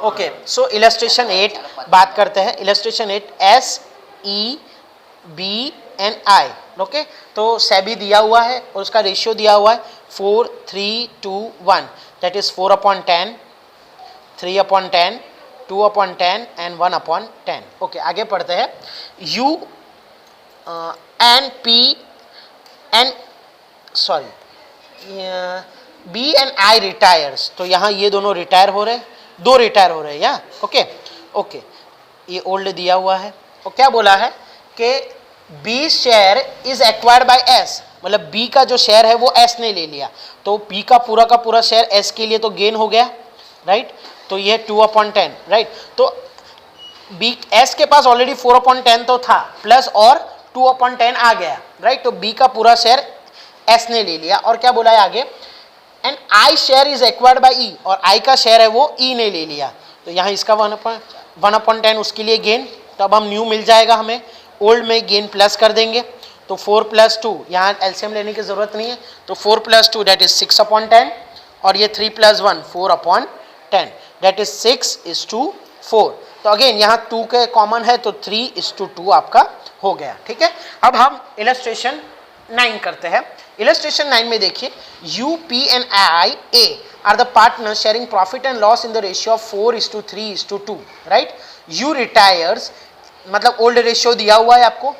Okay, so illustration 8 बात करते हैं। Illustration 8 S E B N I. Okay, तो सेबी दिया हुआ है और उसका रेशियो दिया हुआ है 4, 3, 2, 1 दैट इज 4/10, 3/10, 2/10 एंड 1/10। ओके, आगे पढ़ते हैं। U N P N sorry B and I retires, तो यहाँ ये दोनों रिटायर हो रहे हैं, दो रिटायर हो रहे हैं या ओके। ओके, ये ओल्ड दिया हुआ है और क्या बोला है कि B share is acquired by S, मतलब बी का जो शेयर है वो एस ने ले लिया, तो बी का पूरा शेयर एस के लिए तो गेन हो गया, राइट। तो ये 2/10, राइट। तो बी एस के पास ऑलरेडी 4/10 तो था, प्लस और 2/10 आ गया, राइट। तो बी का पूरा शेयर एस ने ले लिया, और क्या बोला है आगे, and I share is acquired by E, और आई का शेयर है वो ई ने ले लिया। तो यहाँ इसका 1/10 उसके लिए गेन, तो अब हम न्यू मिल जाएगा हमें, ओल्ड में गेन प्लस कर देंगे। तो 4 + 2, यहाँ एलसीएम लेने की जरूरत नहीं है, तो 4 + 2 दैट इज 6/10, और ये 3 + 1 4/10 दैट इज 6:4। तो अगेन यहाँ 2 के कॉमन है, तो 3:2 आपका हो गया, ठीक है। अब हम इलस्ट्रेशन 9 करते हैं। इलस्ट्रेशन 9 में देखिए, U P and I A are the partner sharing profit and loss in the ratio of 4:3:2, right. U retires, मतलब ओल्ड रेशियो दिया हुआ है आपको,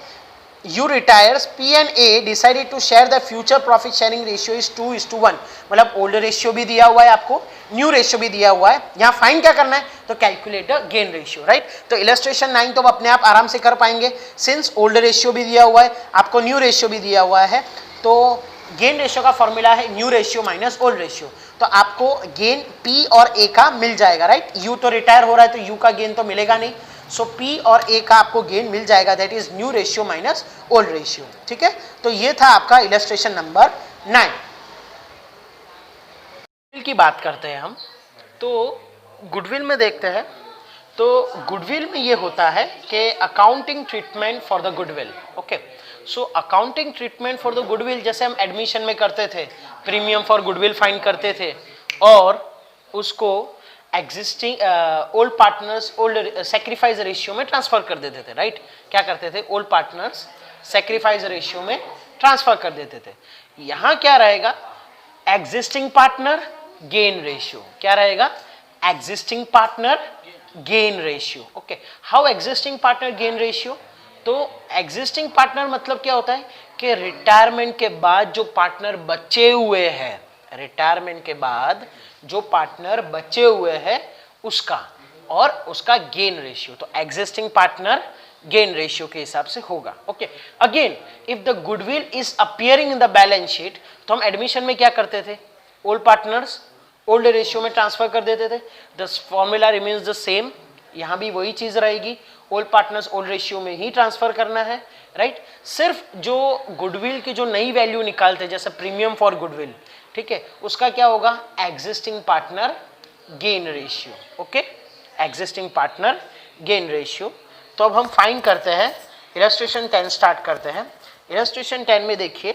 U retires, P and A decided to share the future profit sharing ratio is 2:1, मतलब old ratio भी दिया हुआ है आपको, न्यू रेशियो भी दिया हुआ है। यहाँ फाइन क्या करना है, तो calculate the gain ratio, right. तो इलस्ट्रेशन 9 तो अपने आप आराम से कर पाएंगे, सिंस ओल्ड रेशियो भी दिया हुआ है आपको, न्यू रेशियो भी दिया हुआ है। तो गेन रेशियो का फॉर्मूला है new ratio minus old ratio, तो आपको गेन पी और ए का मिल जाएगा, राइट। यू तो रिटायर हो रहा है, तो यू का गेन तो मिलेगा नहीं, सो पी और ए का आपको गेन मिल जाएगा, that is new ratio minus old ratio, ठीक है। तो ये था आपका इलस्ट्रेशन नंबर 9। गुडविल की बात करते हैं हम, तो गुडविल में देखते हैं। तो गुडविल में ये होता है कि accounting treatment for the goodwill. Okay, so accounting treatment for the goodwill जैसे हम एडमिशन में करते थे, प्रीमियम फॉर गुडविल फाइंड करते थे, और उसको existing old partners old sacrifice ratio में ट्रांसफर कर देते थे, राइट। क्या करते थे, ओल्ड पार्टनर्स सेक्रीफाइस रेशियो में ट्रांसफर कर देते थे। यहाँ क्या रहेगा, एग्जिस्टिंग पार्टनर गेन रेशियो, क्या रहेगा, existing partner gain ratio. Okay, how existing partner gain ratio, तो एग्जिस्टिंग पार्टनर मतलब क्या होता है कि रिटायरमेंट के बाद जो पार्टनर बचे हुए हैं, रिटायरमेंट के बाद जो पार्टनर बचे हुए हैं उसका, और उसका गेन रेशियो, तो एग्जिस्टिंग पार्टनर गेन रेशियो के हिसाब से होगा। Okay, again if the goodwill is appearing in the balance sheet, तो हम एडमिशन में क्या करते थे, ओल्ड पार्टनर्स ओल्ड रेशियो में ट्रांसफर कर देते थे। The formula remains the same, यहाँ भी वही चीज रहेगी, ओल्ड पार्टनर्स ओल्ड रेशियो में ही ट्रांसफर करना है, राइट। सिर्फ जो गुडविल की जो नई वैल्यू निकालते, जैसे प्रीमियम फॉर गुडविल, ठीक है, उसका क्या होगा, existing partner gain ratio. Okay, existing partner gain ratio. तो अब हम फाइंड करते हैं, इलस्ट्रेशन 10 स्टार्ट करते हैं। इलस्ट्रेशन 10 में देखिए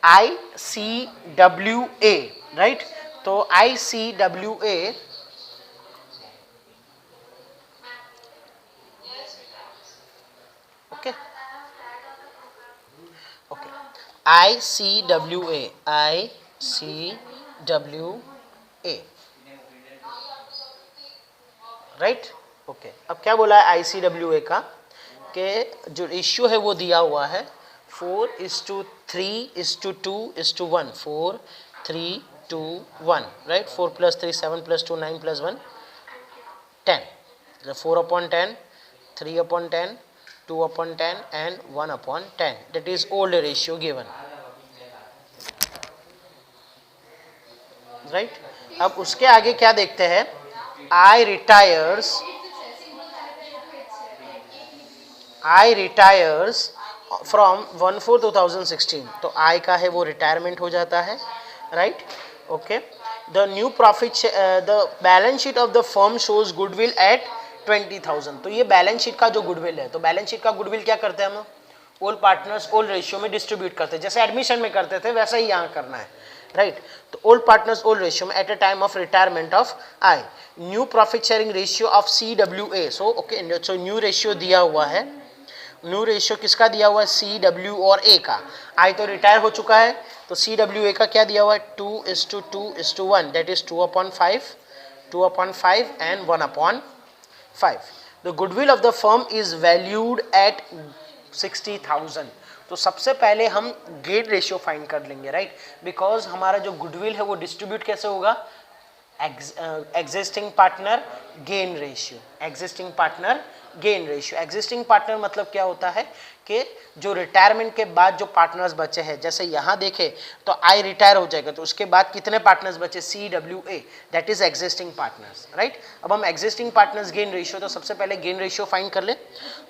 ICWA, राइट। तो ICWA okay, okay, ICWA right. Okay, अब क्या बोला है ICWA का, के जो रेशियो है वो दिया हुआ है 4:3:2:1, 4:3:2:1, right. 4 + 3 7 + 2 9 + 1 10. 4/10, 3/10, 2/10 and 1/10. That is old ratio given, right. अब उसके आगे क्या देखते हैं, I retires from 1/4/2016. तो I का है वो रिटायरमेंट हो जाता है, right. Okay. The new profit, the balance sheet of the firm shows goodwill at 20,000. तो ये बैलेंस शीट का जो गुडविल है, तो बैलेंस शीट का गुडविल क्या करते हैं हम, ओल्ड पार्टनर्स ओल्ड रेशियो में डिस्ट्रीब्यूट करते हैं, जैसे एडमिशन में करते थे वैसा ही यहाँ करना है, राइट. तो ओल्ड पार्टनर्स ओल्ड रेशियो में at a time of retirement of I. New profit sharing ratio of CWA. So okay, so new ratio दिया हुआ है. न्यू रेशियो किसका दिया हुआ है, CW और A का. आई तो रिटायर हो चुका है, तो CWA का क्या दिया हुआ है, 2:2:1, that is 2/5 and 1/5. The goodwill of the firm is valued at 60,000. तो सबसे पहले हम गेन रेशियो फाइंड कर लेंगे, राइट. बिकॉज हमारा जो गुडविल है वो डिस्ट्रीब्यूट कैसे होगा, existing partner gain ratio. Existing partner gain ratio. Existing partner मतलब क्या होता है कि जो रिटायरमेंट के बाद जो पार्टनर्स बचे हैं, जैसे यहाँ देखे तो आई रिटायर हो जाएगा, तो उसके बाद कितने पार्टनर्स बचे, CWA, that is existing partners, right. अब हम एग्जिस्टिंग पार्टनर्स गेन रेशियो, तो सबसे पहले गेन रेशियो फाइंड कर ले.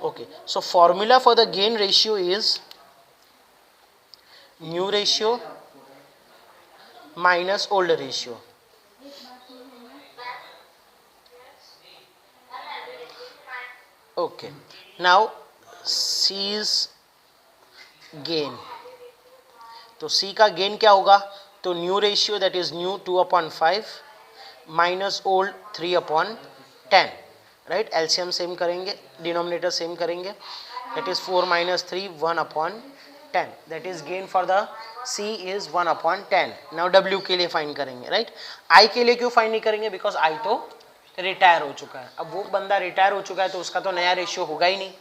Okay, so formula for the gain ratio is new ratio minus old ratio. Okay, now C's gain. तो C का gain क्या होगा, तो new ratio that is new 2/5 minus old 3/10, right. LCM same करेंगे, denominator same करेंगे, that is 4 - 3 1/10. That is gain for the C is 1/10. Now W के लिए find करेंगे, राइट. I के लिए क्यों फाइंड नहीं करेंगे, बिकॉज I तो रिटायर हो चुका है. अब वो बंदा रिटायर हो चुका है तो उसका तो नया रेशियो होगा ही नहीं,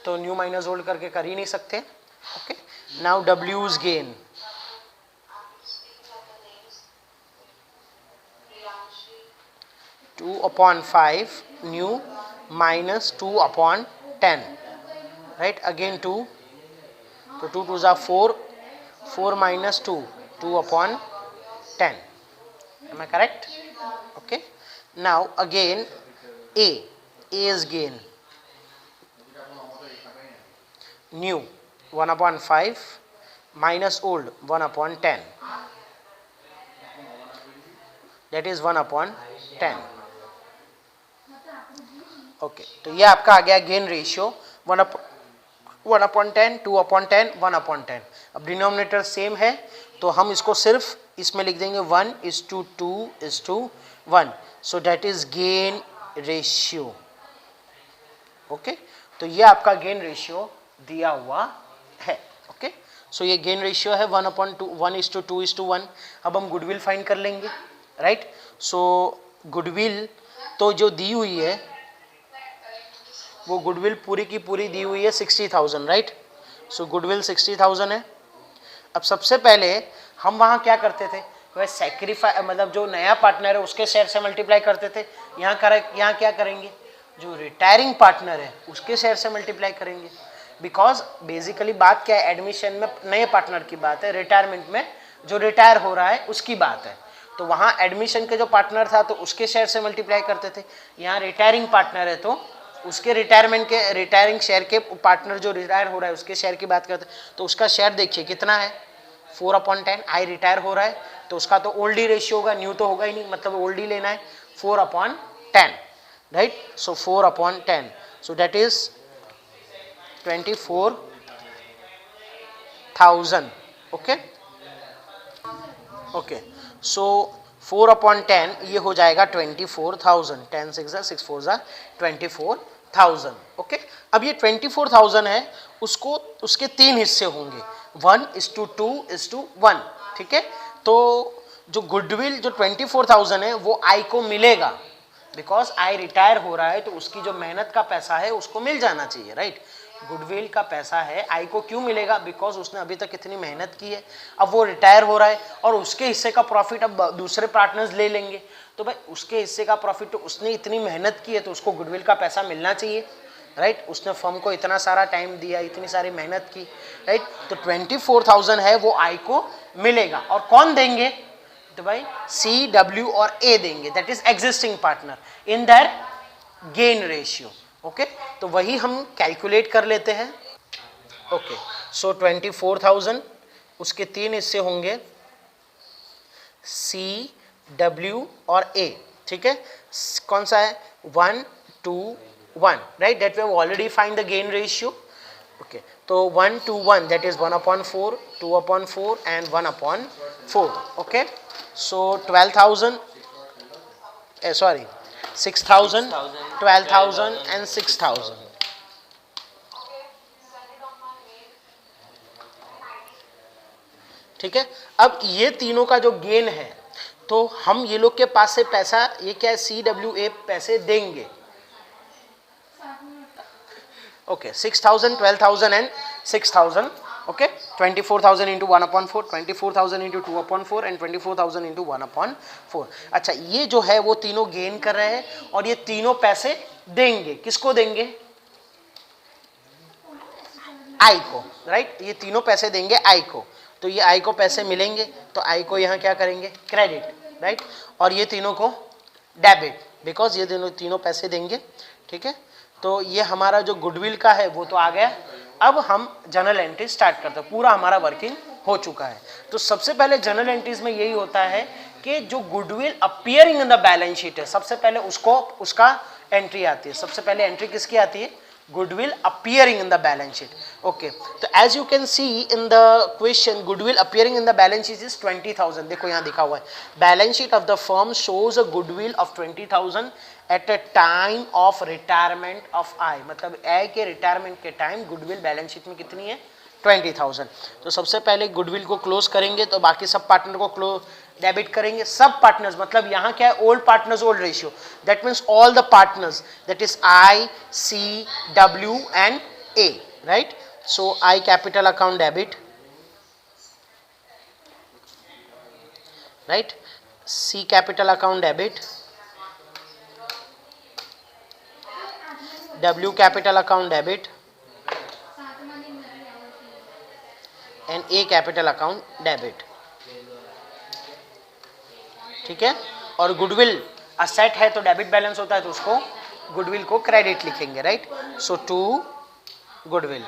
तो न्यू माइनस ओल्ड करके कर ही नहीं सकते. Okay, now W's gain, (2/5) new minus 2/10, right. Again 2, तो 2 2 4, 4 - 2, 2/10. Am I correct? Okay. Now again A's gain, new 1/5 minus old 1/10, that is 1/10. Okay, तो ये आपका आ गया गेन रेशियो 1/10, 2/10, 1/10. अब डिनोमिनेटर सेम है तो हम इसको सिर्फ इसमें लिख देंगे 1:2:1. सो that is gain ratio. Okay, तो ये आपका गेन रेशियो दिया हुआ है. ओके, सो ये गेन रेशियो है 1:2:1. अब हम गुडविल फाइंड कर लेंगे, राइट. सो गुडविल तो जो दी हुई है वो गुडविल पूरी की पूरी दी हुई है 60,000, राइट. सो गुडविल 60,000 है. अब सबसे पहले हम वहाँ क्या करते थे, वह सेक्रीफाई, मतलब जो नया पार्टनर है उसके शेयर से मल्टीप्लाई करते थे. यहाँ क्या करेंगे, जो रिटायरिंग पार्टनर है उसके शेयर से मल्टीप्लाई करेंगे. बिकॉज बेसिकली बात क्या है, एडमिशन में नए पार्टनर की बात है, रिटायरमेंट में जो रिटायर हो रहा है उसकी बात है. तो वहाँ एडमिशन के जो पार्टनर था तो उसके शेयर से मल्टीप्लाई करते थे. यहाँ रिटायरिंग पार्टनर है तो उसके रिटायरिंग शेयर के पार्टनर जो रिटायर हो रहा है उसके शेयर की बात करते हैं. तो उसका शेयर देखिए कितना है, 4/10. आई रिटायर हो रहा है तो उसका तो ओल्ड ही रेशियो होगा, न्यू तो होगा ही नहीं, मतलब ओल्ड ही लेना है. 4/10, right. So 4/10, so that is 24,000. Okay, okay, so 4/10 ये हो जाएगा 24,000. 10 6 6 4 24,000. ओके, अब ये 24,000 है, उसको उसके 3 हिस्से होंगे, 1:2:1. ठीक है, तो जो गुडविल जो 24,000 है वो आई को मिलेगा, बिकॉज आई रिटायर हो रहा है तो उसकी जो मेहनत का पैसा है उसको मिल जाना चाहिए, राइट. गुडविल का पैसा है, आई को क्यों मिलेगा? बिकॉज उसने अभी तक इतनी मेहनत की है, अब वो रिटायर हो रहा है और उसके हिस्से का प्रॉफिट अब दूसरे पार्टनर्स ले लेंगे, तो भाई उसके हिस्से का प्रॉफिट, तो उसने इतनी मेहनत की है तो उसको गुडविल का पैसा मिलना चाहिए, राइट? उसने फर्म को इतना सारा टाइम दिया, इतनी सारी मेहनत की, राइट? तो 24,000 है वो आई को मिलेगा। और कौन देंगे? तो भाई सी, डब्ल्यू और ए देंगे, that is existing partner in their gain ratio. Okay, तो वही हम कैलकुलेट कर लेते हैं। ओके, सो 24,000 उसके 3 हिस्से होंगे, सी, डब्ल्यू और ए, ठीक है? कौन सा है? 1, 2, 1, right? That we have already find the gain ratio. Okay, तो 1 to 1 that is 1/4, 2/4 and 1/4. Okay, so 12,000, sorry, 6,000, 12,000 and 6,000. ठीक है, अब ये तीनों का जो गेन है, तो हम ये लोग के पास से पैसा, ये क्या है, सी, डब्ल्यू, ए पैसे देंगे। Okay, 6,000, 12,000 and 6,000. Okay, 24,000 into 1/4, 24,000 into 2/4 and 24,000 into 1/4. अच्छा, ये जो है वो तीनों गेन कर रहे हैं और ये तीनों पैसे देंगे, किसको देंगे? आई को, राइट? ये तीनों पैसे देंगे आई को, तो ये आई को पैसे मिलेंगे, तो आई को यहाँ क्या करेंगे? Credit, right? और ये तीनों को डेबिट, बिकॉज ये तीनों पैसे देंगे, ठीक है? तो ये हमारा जो गुडविल का है वो तो आ गया। अब हम जर्नल एंट्री स्टार्ट करते हैं, पूरा हमारा वर्किंग हो चुका है। तो सबसे पहले जर्नल एंट्रीज में यही होता है कि जो goodwill appearing in the balance sheet है, सबसे पहले उसका एंट्री आती है। सबसे पहले एंट्री किसकी आती है? goodwill appearing in the balance sheet. Okay, so as you can see in the question, goodwill appearing in the balance sheet is 20,000. देखो यहाँ दिखा हुआ है, balance sheet of the firm shows a goodwill of 20,000 at a time of retirement of I. मतलब I के retirement के time goodwill balance sheet में कितनी है? 20,000. तो सबसे पहले गुडविल को क्लोज करेंगे, तो बाकी सब पार्टनर को क्लोज डेबिट करेंगे। सब पार्टनर्स, मतलब यहाँ क्या है? Old partners old ratio, that means all the partners, that is I, C, W and A, right? So I capital account debit, right? C capital account debit, W capital account debit and A capital account debit, ठीक है? और goodwill asset है तो debit balance होता है, तो उसको goodwill को क्रेडिट लिखेंगे, राइट? सो टू गुडविल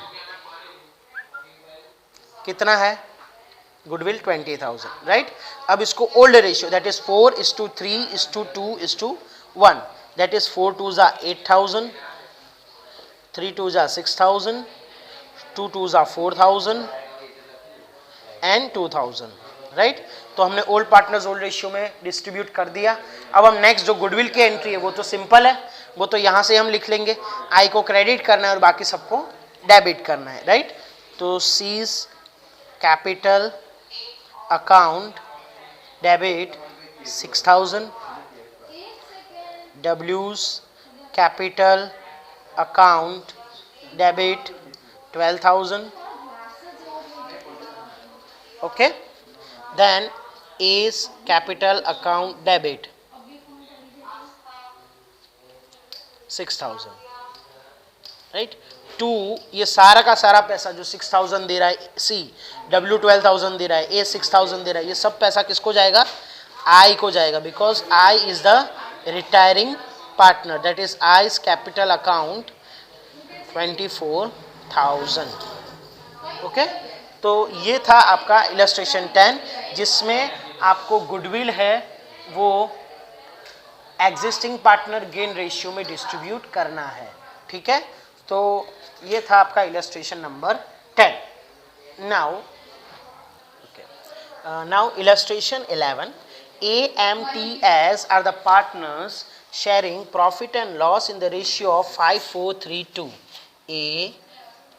कितना है? Goodwill 20,000, right? अब इसको old ratio, that is 4:3:2:1, that is 4 2 जा 8,000, 3 2 जा 6,000, 2 2 जा 4,000 एंड 2,000, राइट? तो हमने ओल्ड पार्टनर्स ओल्ड रेशियो में डिस्ट्रीब्यूट कर दिया। अब हम नेक्स्ट जो गुडविल की एंट्री है वो तो सिंपल है, वो तो यहाँ से हम लिख लेंगे, आई को क्रेडिट करना है और बाकी सबको डेबिट करना है, राइट? तो सीज कैपिटल अकाउंट डेबिट 6,000, डब्ल्यूज capital account debit 12,000, okay? Then A's capital account debit 6,000, right? 2 ये सारा का सारा पैसा जो 6,000 दे रहा है C, W 12,000 दे रहा है, A 6,000 दे रहा है, ये सब पैसा किसको जाएगा? I को जाएगा, because I is the retiring partner, that is I's capital account 24,000, okay? तो ये था आपका इलस्ट्रेशन 10, जिसमें आपको गुडविल है वो एग्जिस्टिंग पार्टनर गेन रेशियो में डिस्ट्रीब्यूट करना है, ठीक है? तो ये था आपका illustration number 10. Now illustration 11, AMTS are the partners sharing profit and loss in the ratio of 5:4:3:2.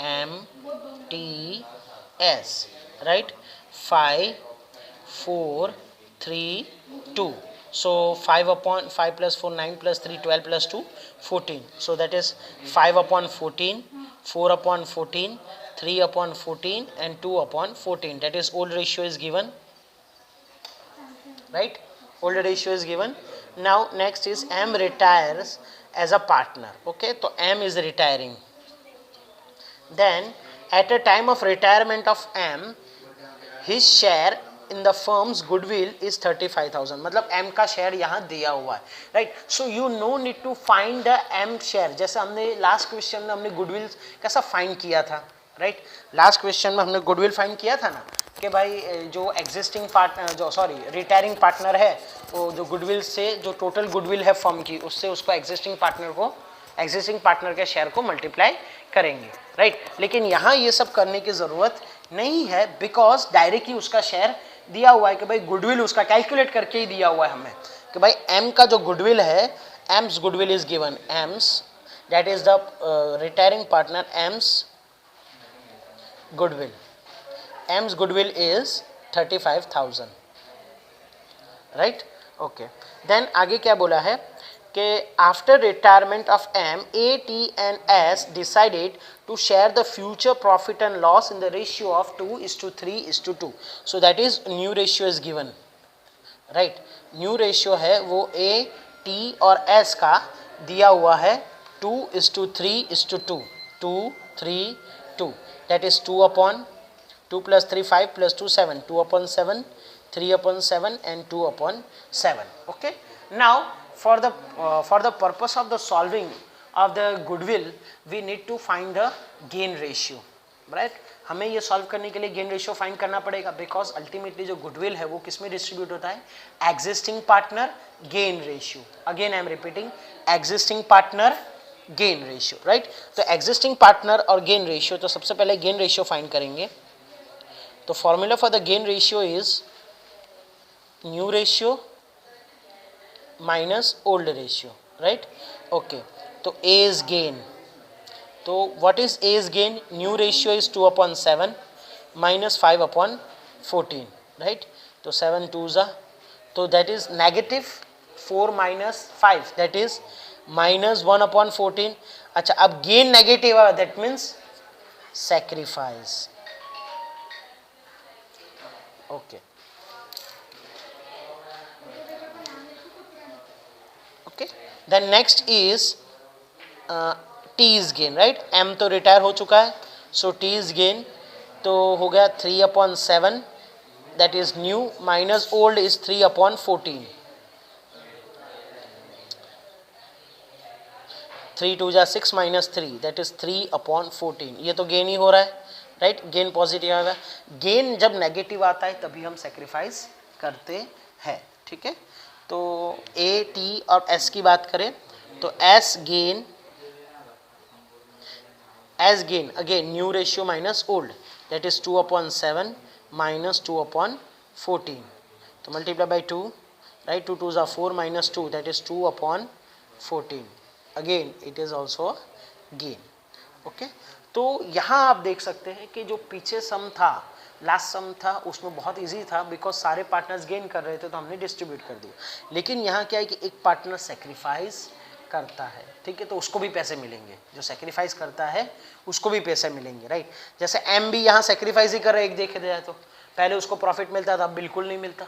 AMTS, right? 5:4:3:2. So 5/5 + 4 9 + 3 12 + 2 14. So that is 5/14, 4/14, 3/14 and 2/14. That is old ratio is given, right? Old ratio is given. Now next is M retires as a partner. Okay, so M is retiring. Then at a time of retirement of M, his share in the firm's goodwill is 35,000. मतलब M का share यहाँ दिया हुआ है, right? So you no need to find the M share. जैसे हमने last question में हमने गुडविल कैसा फाइंड किया था, right? लास्ट क्वेश्चन में हमने गुडविल फाइंड किया था ना कि भाई जो एग्जिस्टिंग पार्टनर जो रिटायरिंग पार्टनर है वो जो गुडविल से जो टोटल गुडविल है फर्म की उससे उसको एग्जिस्टिंग पार्टनर के शेयर को मल्टीप्लाई करेंगे, राइट? लेकिन यहाँ ये सब करने की ज़रूरत नहीं है बिकॉज डायरेक्टली उसका शेयर दिया हुआ है कि भाई गुडविल उसका कैलकुलेट करके ही दिया हुआ है हमें कि भाई एम का जो गुडविल है, M's goodwill is given, M's that is the retiring partner, M's goodwill is 35,000, right? Okay, then आगे क्या बोला है कि after retirement of M, A, T and S decided to share the future profit and loss in the ratio of 2:3:2. So that is new ratio is given, right? New ratio है वो A, T और S का दिया हुआ है 2:3:2, 2:3:2. That is 2/2 plus 3 5 plus 2 7, 2/7, 3/7 and 2/7. Okay. Now for the purpose of the solving of the goodwill we need to find the gain ratio, right? हमें ये solve करने के लिए गेन रेशियो फाइंड करना पड़ेगा बिकॉज अल्टीमेटली जो गुडविल है वो किस में डिस्ट्रीब्यूट होता है, existing partner gain ratio. Again I am repeating, existing partner gain ratio, right? तो एग्जिस्टिंग पार्टनर और गेन रेशियो, तो सबसे पहले गेन रेशियो फाइंड करेंगे. तो formula for the gain ratio is new ratio minus old ratio, right? Okay, तो A is gain. तो what is A is gain? New ratio is 2/7 minus 5/14, right? तो 7 2s are, तो that is negative 4 minus 5, that is minus 1/14. अच्छा, अब gain negative है, that means sacrifice. Okay. Okay. Then next is T is gain, right? M तो retire हो चुका है, so T is gain तो हो गया 3/7, that is new minus old is 3/14. 3 2 जा 6 minus 3, that is 3/14. ये तो गेन ही हो रहा है, राइट? गेन पॉजिटिव आएगा. गेन जब नेगेटिव आता है तभी हम सेक्रीफाइस करते हैं, ठीक है? तो A, T और S की बात करें तो S gain again new ratio minus old, that is 2/7 minus 2/14. तो multiply by 2, right? 2 2s are 4 minus 2, that is 2/14. Again it is also gain. Okay, तो यहाँ आप देख सकते हैं कि जो पीछे सम था, लास्ट सम था, उसमें बहुत इजी था बिकॉज सारे पार्टनर्स गेन कर रहे थे तो हमने डिस्ट्रीब्यूट कर दिया. लेकिन यहाँ क्या है कि एक पार्टनर सेक्रीफाइस करता है, ठीक है? तो उसको भी पैसे मिलेंगे, जो सेक्रीफाइस करता है उसको भी पैसे मिलेंगे, राइट? जैसे एम भी यहाँ सेक्रीफाइस ही कर रहा है, एक देखे जाए तो पहले उसको प्रॉफिट मिलता था, अब बिल्कुल नहीं मिलता,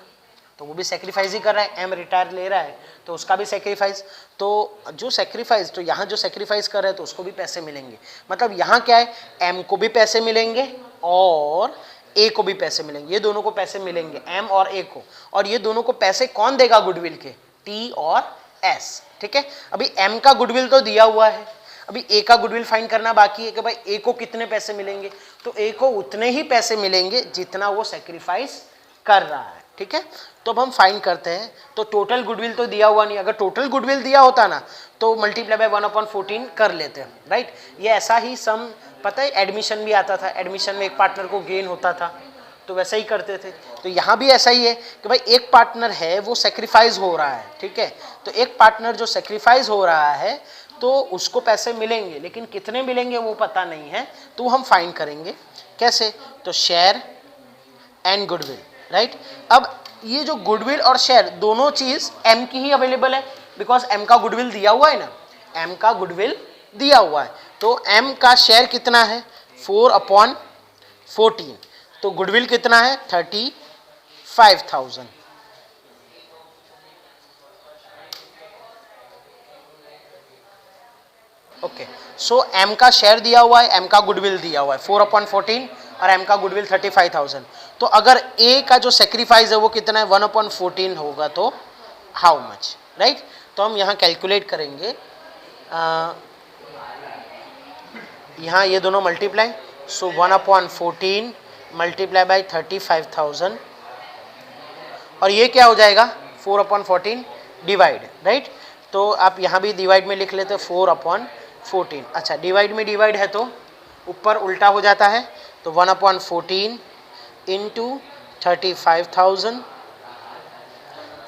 तो वो भी सेक्रीफाइस ही कर रहा है. एम रिटायर ले रहा है तो उसका भी सेक्रीफाइस, तो जो सेक्रीफाइस, तो यहाँ जो सेक्रीफाइस कर रहे हैं तो उसको भी पैसे मिलेंगे. मतलब यहाँ क्या है, एम को भी पैसे मिलेंगे और ए को भी पैसे मिलेंगे, ये दोनों को पैसे मिलेंगे, एम और ए को. और ये दोनों को पैसे कौन देगा गुडविल के, टी और एस, ठीक है? अभी एम का गुडविल तो दिया हुआ है, अभी ए का गुडविल फाइंड करना बाकी है कि भाई ए को कितने पैसे मिलेंगे. तो ए को उतने ही पैसे मिलेंगे जितना वो सेक्रीफाइस कर रहा है, ठीक है? तो अब हम फाइंड करते हैं. तो टोटल गुडविल तो दिया हुआ नहीं, अगर टोटल गुडविल दिया होता ना तो मल्टीप्लाई बाय 1/14 कर लेते हैं, राइट? ये ऐसा ही सम पता है एडमिशन भी आता था, एडमिशन में एक पार्टनर को गेन होता था तो वैसा ही करते थे. तो यहाँ भी ऐसा ही है कि भाई एक पार्टनर है वो सेक्रीफाइस हो रहा है, ठीक है? तो एक पार्टनर जो सेक्रीफाइस हो रहा है तो उसको पैसे मिलेंगे, लेकिन कितने मिलेंगे वो पता नहीं है, तो हम फाइंड करेंगे. कैसे? तो शेयर एंड गुडविल, राइट? अब ये जो गुडविल और शेयर दोनों चीज एम की ही अवेलेबल है बिकॉज एम का गुडविल दिया हुआ है ना, एम का गुडविल दिया हुआ है. तो M का शेयर कितना है 4/14, तो गुडविल कितना है 35,000। ओके, सो M का शेयर दिया हुआ है, M का गुडविल दिया हुआ है 4/14 और M का गुडविल 35,000। तो अगर A का जो सेक्रीफाइस है वो कितना है 1/14 होगा, तो हाउ मच, राइट। तो हम यहाँ कैलकुलेट करेंगे, यहाँ ये दोनों मल्टीप्लाई, सो 1/14 मल्टीप्लाई बाई 35,000 और ये क्या हो जाएगा 4/14 डिवाइड, राइट। तो आप यहाँ भी डिवाइड में लिख लेते 4/14। अच्छा, डिवाइड में डिवाइड है तो ऊपर उल्टा हो जाता है, तो 1/14 इंटू 35,000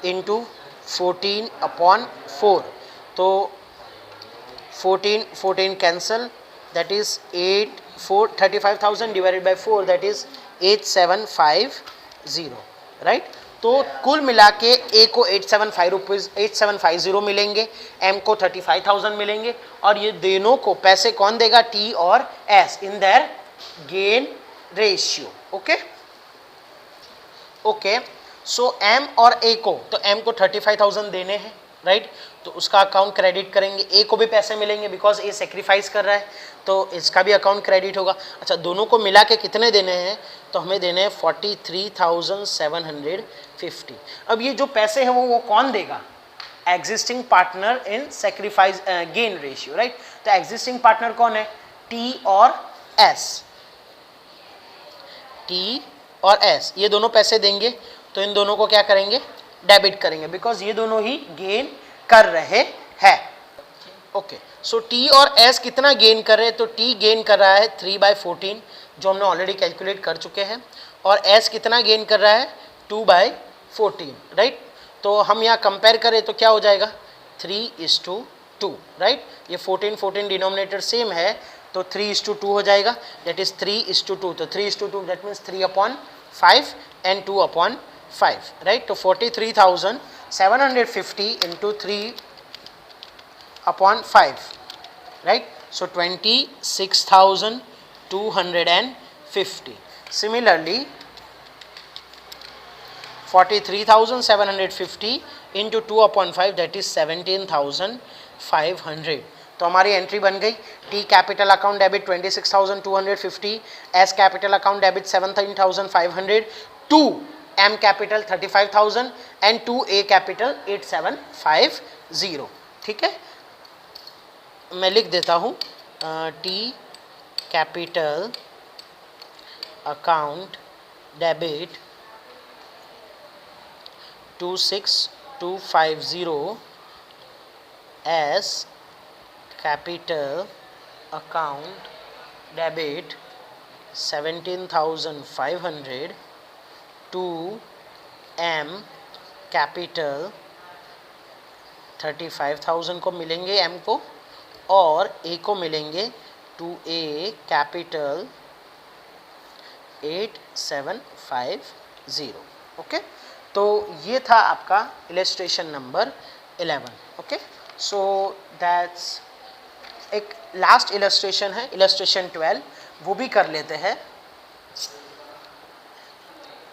इंटू 14/4, तो 14 cancel, that is 35,000 divided by 4, that is 8750, right. तो कुल मिला के ए को 8750 मिलेंगे, एम को 35,000 मिलेंगे, और ये दोनों को पैसे कौन देगा, टी और S, in their gain ratio. Okay okay, so M और ए को, तो एम को 35,000 देने हैं, राइट, तो उसका अकाउंट क्रेडिट करेंगे। ए को भी पैसे मिलेंगे बिकॉज ए सेक्रीफाइस कर रहा है, तो इसका भी अकाउंट क्रेडिट होगा। अच्छा, दोनों को मिला के कितने देने हैं, तो हमें देने हैं 43,750। अब ये जो पैसे हैं वो कौन देगा, existing partner in sacrifice gain ratio, right. तो एग्जिस्टिंग पार्टनर कौन है, टी और एस, टी और एस, ये दोनों पैसे देंगे, तो इन दोनों को क्या करेंगे, डेबिट करेंगे, बिकॉज ये दोनों ही गेन कर रहे हैं। ओके, सो टी और एस कितना गेन कर रहे हैं, तो टी गेन कर रहा है 3/14, जो हमने ऑलरेडी कैलकुलेट कर चुके हैं, और एस कितना गेन कर रहा है 2/14, राइट। तो हम यहाँ कंपेयर करें तो क्या हो जाएगा 3:2, राइट। ये 14 डिनोमिनेटर सेम है, तो 3:2 हो जाएगा, दैट इज 3:2, तो 3:2 दैट मीन्स 3/5 एंड 2/5, राइट। तो 43,750 into 3/5, right? So 26,250. Similarly, 43,750 into 2/5, that is 17,500. तो हमारी एंट्री बन गई, T capital account debit 26,250, S capital account debit 17,500, to M capital 35,000 and to A capital 8750। ठीक है, मैं लिख देता हूँ, T capital account debit 26,250, S capital account debit 17,500, to M capital 35,000 को मिलेंगे एम को, और ए को मिलेंगे 2A कैपिटल 8750। ओके, तो ये था आपका illustration number 11। Okay, so that's एक लास्ट इलस्ट्रेशन है, इलस्ट्रेशन 12, वो भी कर लेते हैं।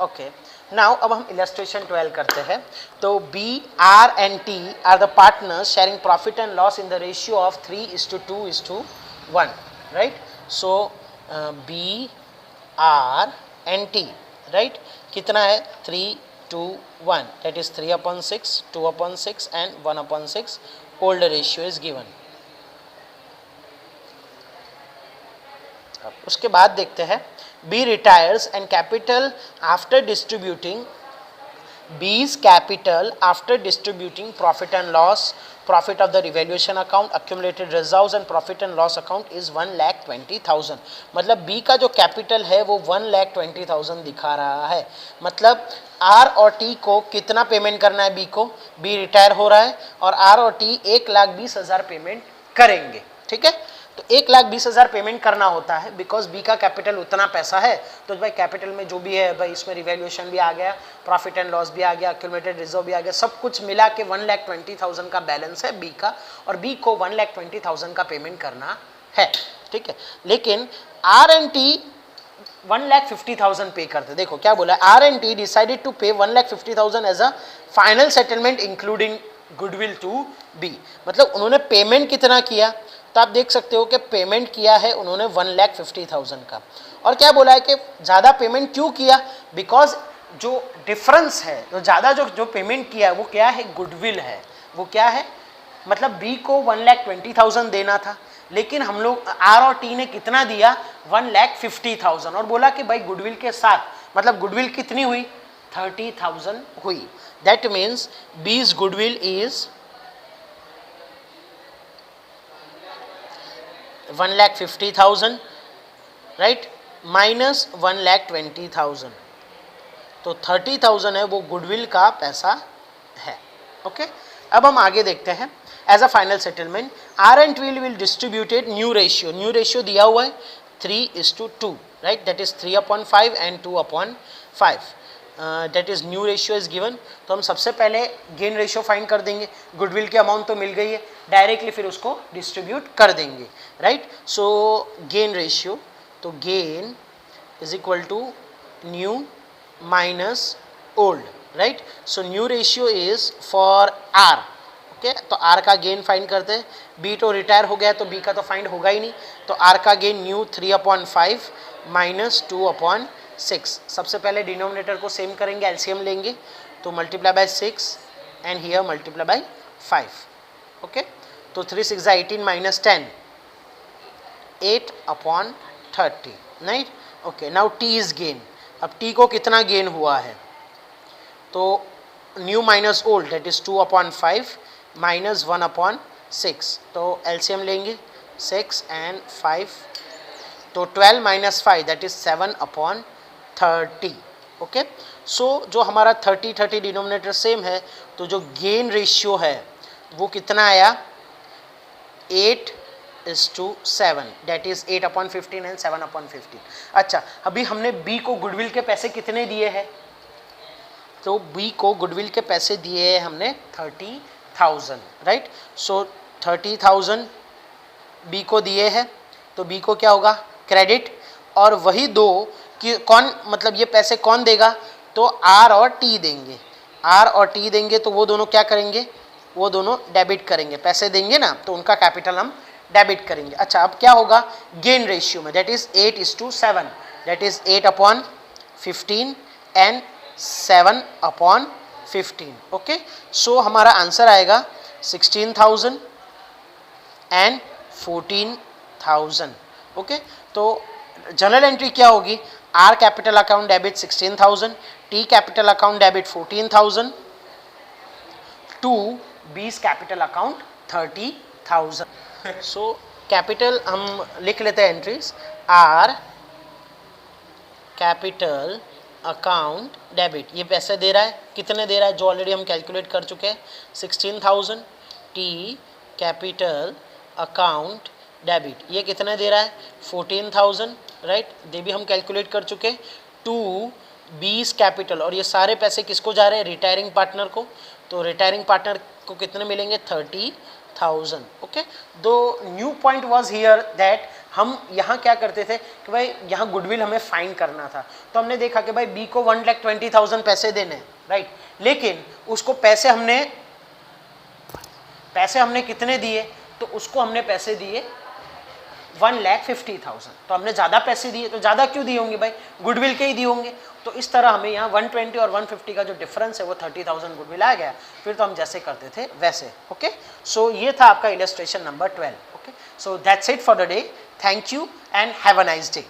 ओके, नाउ अब हम इलस्ट्रेशन 12 करते हैं। तो B, R and T are the partners sharing profit and loss in the ratio of 3:2:1, right. So B, R and T, right, कितना है 3:1, that is 3/6, 2/6 and 1/6। Old ratio is given. उसके बाद देखते हैं, B retires and capital after distributing, B's capital after distributing profit and loss, profit of the revaluation account, accumulated reserves and profit and loss account is 1,20,000। मतलब B का जो capital है वो 1,20,000 दिखा रहा है। मतलब R और T को कितना पेमेंट करना है, B को, B रिटायर हो रहा है और R और T 1,20,000 पेमेंट करेंगे। ठीक है, तो 1,20,000 पेमेंट करना होता है बिकॉज बी का कैपिटल उतना पैसा है। तो भाई कैपिटल में जो भी है भाई, इसमें रिवैल्यूएशन भी आ गया, प्रॉफिट एंड लॉस भी आ गया, एक्यूमुलेटेड रिजर्व भी आ गया, सब कुछ मिला के 1,20,000 का बैलेंस है बी का, और बी को 1,20,000 का पेमेंट करना है, ठीक है। लेकिन R&T 1,50,000 पे करते। देखो क्या बोला, R&T decided to pay 1,50,000 as a final settlement including goodwill to be. मतलब उन्होंने पेमेंट कितना किया, तो आप देख सकते हो कि पेमेंट किया है उन्होंने 1,50,000 का। और क्या बोला है कि ज़्यादा पेमेंट क्यों किया, बिकॉज जो डिफरेंस है, तो ज़्यादा जो पेमेंट किया है वो क्या है, गुडविल है। वो क्या है, मतलब बी को 1,20,000 देना था, लेकिन हम लोग आर और टी ने कितना दिया, 1,50,000, और बोला कि भाई गुडविल के साथ, मतलब गुडविल कितनी हुई, 30,000 हुई। दैट मीन्स बीज गुडविल इज 1,50,000, राइट, माइनस 1,20,000, तो 30,000 है वो गुडविल का पैसा है। ओके, अब हम आगे देखते हैं। As a final settlement R&T will distributed new ratio, new ratio दिया हुआ है 3:2, right, that is 3/5 and 2/5, that is new ratio is given. तो हम सबसे पहले गेन रेशियो फाइंड कर देंगे, गुडविल की अमाउंट तो मिल गई है, डायरेक्टली फिर उसको डिस्ट्रीब्यूट कर देंगे, राइट। सो गेन रेशियो, तो gain is equal to new minus old, right. So new ratio is for R, okay, तो R का गेन फाइंड करते हैं। B तो रिटायर हो गया तो B का तो फाइंड होगा ही नहीं, तो R का गेन न्यू 3/5 माइनस 2/6। सबसे पहले डिनोमिनेटर को सेम करेंगे, एलसीएम लेंगे, तो multiply by 6 and here multiply by 5, okay. तो 3 6 18 minus 10, 8/30, right. Okay, now T is gain. अब T को कितना गेन हुआ है, तो new minus old that is 2/5 minus 1/6, तो एलसीएम लेंगे 6 एंड 5, तो 12 माइनस 5 दैट इज 7/30, ओके। सो जो हमारा 30 डिनोमिनेटर सेम है, तो जो गेन रेशियो है वो कितना आया, 8:7, दैट इज 8/15 एंड 7/15। अच्छा, अभी हमने B को गुडविल के पैसे कितने दिए हैं, तो B को गुडविल के पैसे दिए हैं हमने 30,000, राइट। सो 30,000 B को दिए हैं, तो B को क्या होगा, क्रेडिट, और वही दो कि कौन, मतलब ये पैसे कौन देगा, तो R और T देंगे। R और T देंगे तो वो दोनों क्या करेंगे, वो दोनों डेबिट करेंगे, पैसे देंगे ना, तो उनका कैपिटल हम डेबिट करेंगे। अच्छा, अब क्या होगा गेन रेशियो में, that is 8:7, that is 8/15 and 7/15, okay. So हमारा आंसर आएगा 16,000 एंड 14,000, ओके। तो जनरल एंट्री क्या होगी, R capital account debit 16,000, T capital account debit 14,000, to B's capital account 30,000। So capital हम लिख लेते हैं entries, R capital account debit, ये पैसे दे रहा है, कितने दे रहा है, जो ऑलरेडी हम कैलकुलेट कर चुके हैं 16,000। T कैपिटल अकाउंट डेबिट, ये कितने दे रहा है 14,000, राइट, ये भी हम कैलकुलेट कर चुके। टू B's कैपिटल, और ये सारे पैसे किसको जा रहे हैं, रिटायरिंग पार्टनर को, तो रिटायरिंग पार्टनर को कितने मिलेंगे 30,000, ओके। दो new point was here that हम यहाँ क्या करते थे कि भाई यहाँ गुडविल हमें फाइंड करना था, तो हमने देखा कि भाई B को 1,20,000 पैसे देने, राइट, लेकिन उसको पैसे हमने कितने दिए, तो उसको हमने पैसे दिए 1,50,000, तो हमने ज़्यादा पैसे दिए, तो ज़्यादा क्यों दिए होंगे भाई, गुडविल के ही दिए होंगे, तो इस तरह हमें यहाँ 120 और 150 का जो डिफरेंस है वो 30,000 गुडविल आ गया, फिर तो हम जैसे करते थे वैसे, ओके। सो ये था आपका illustration number 12, okay. So that's it for the day, thank you and have a nice day.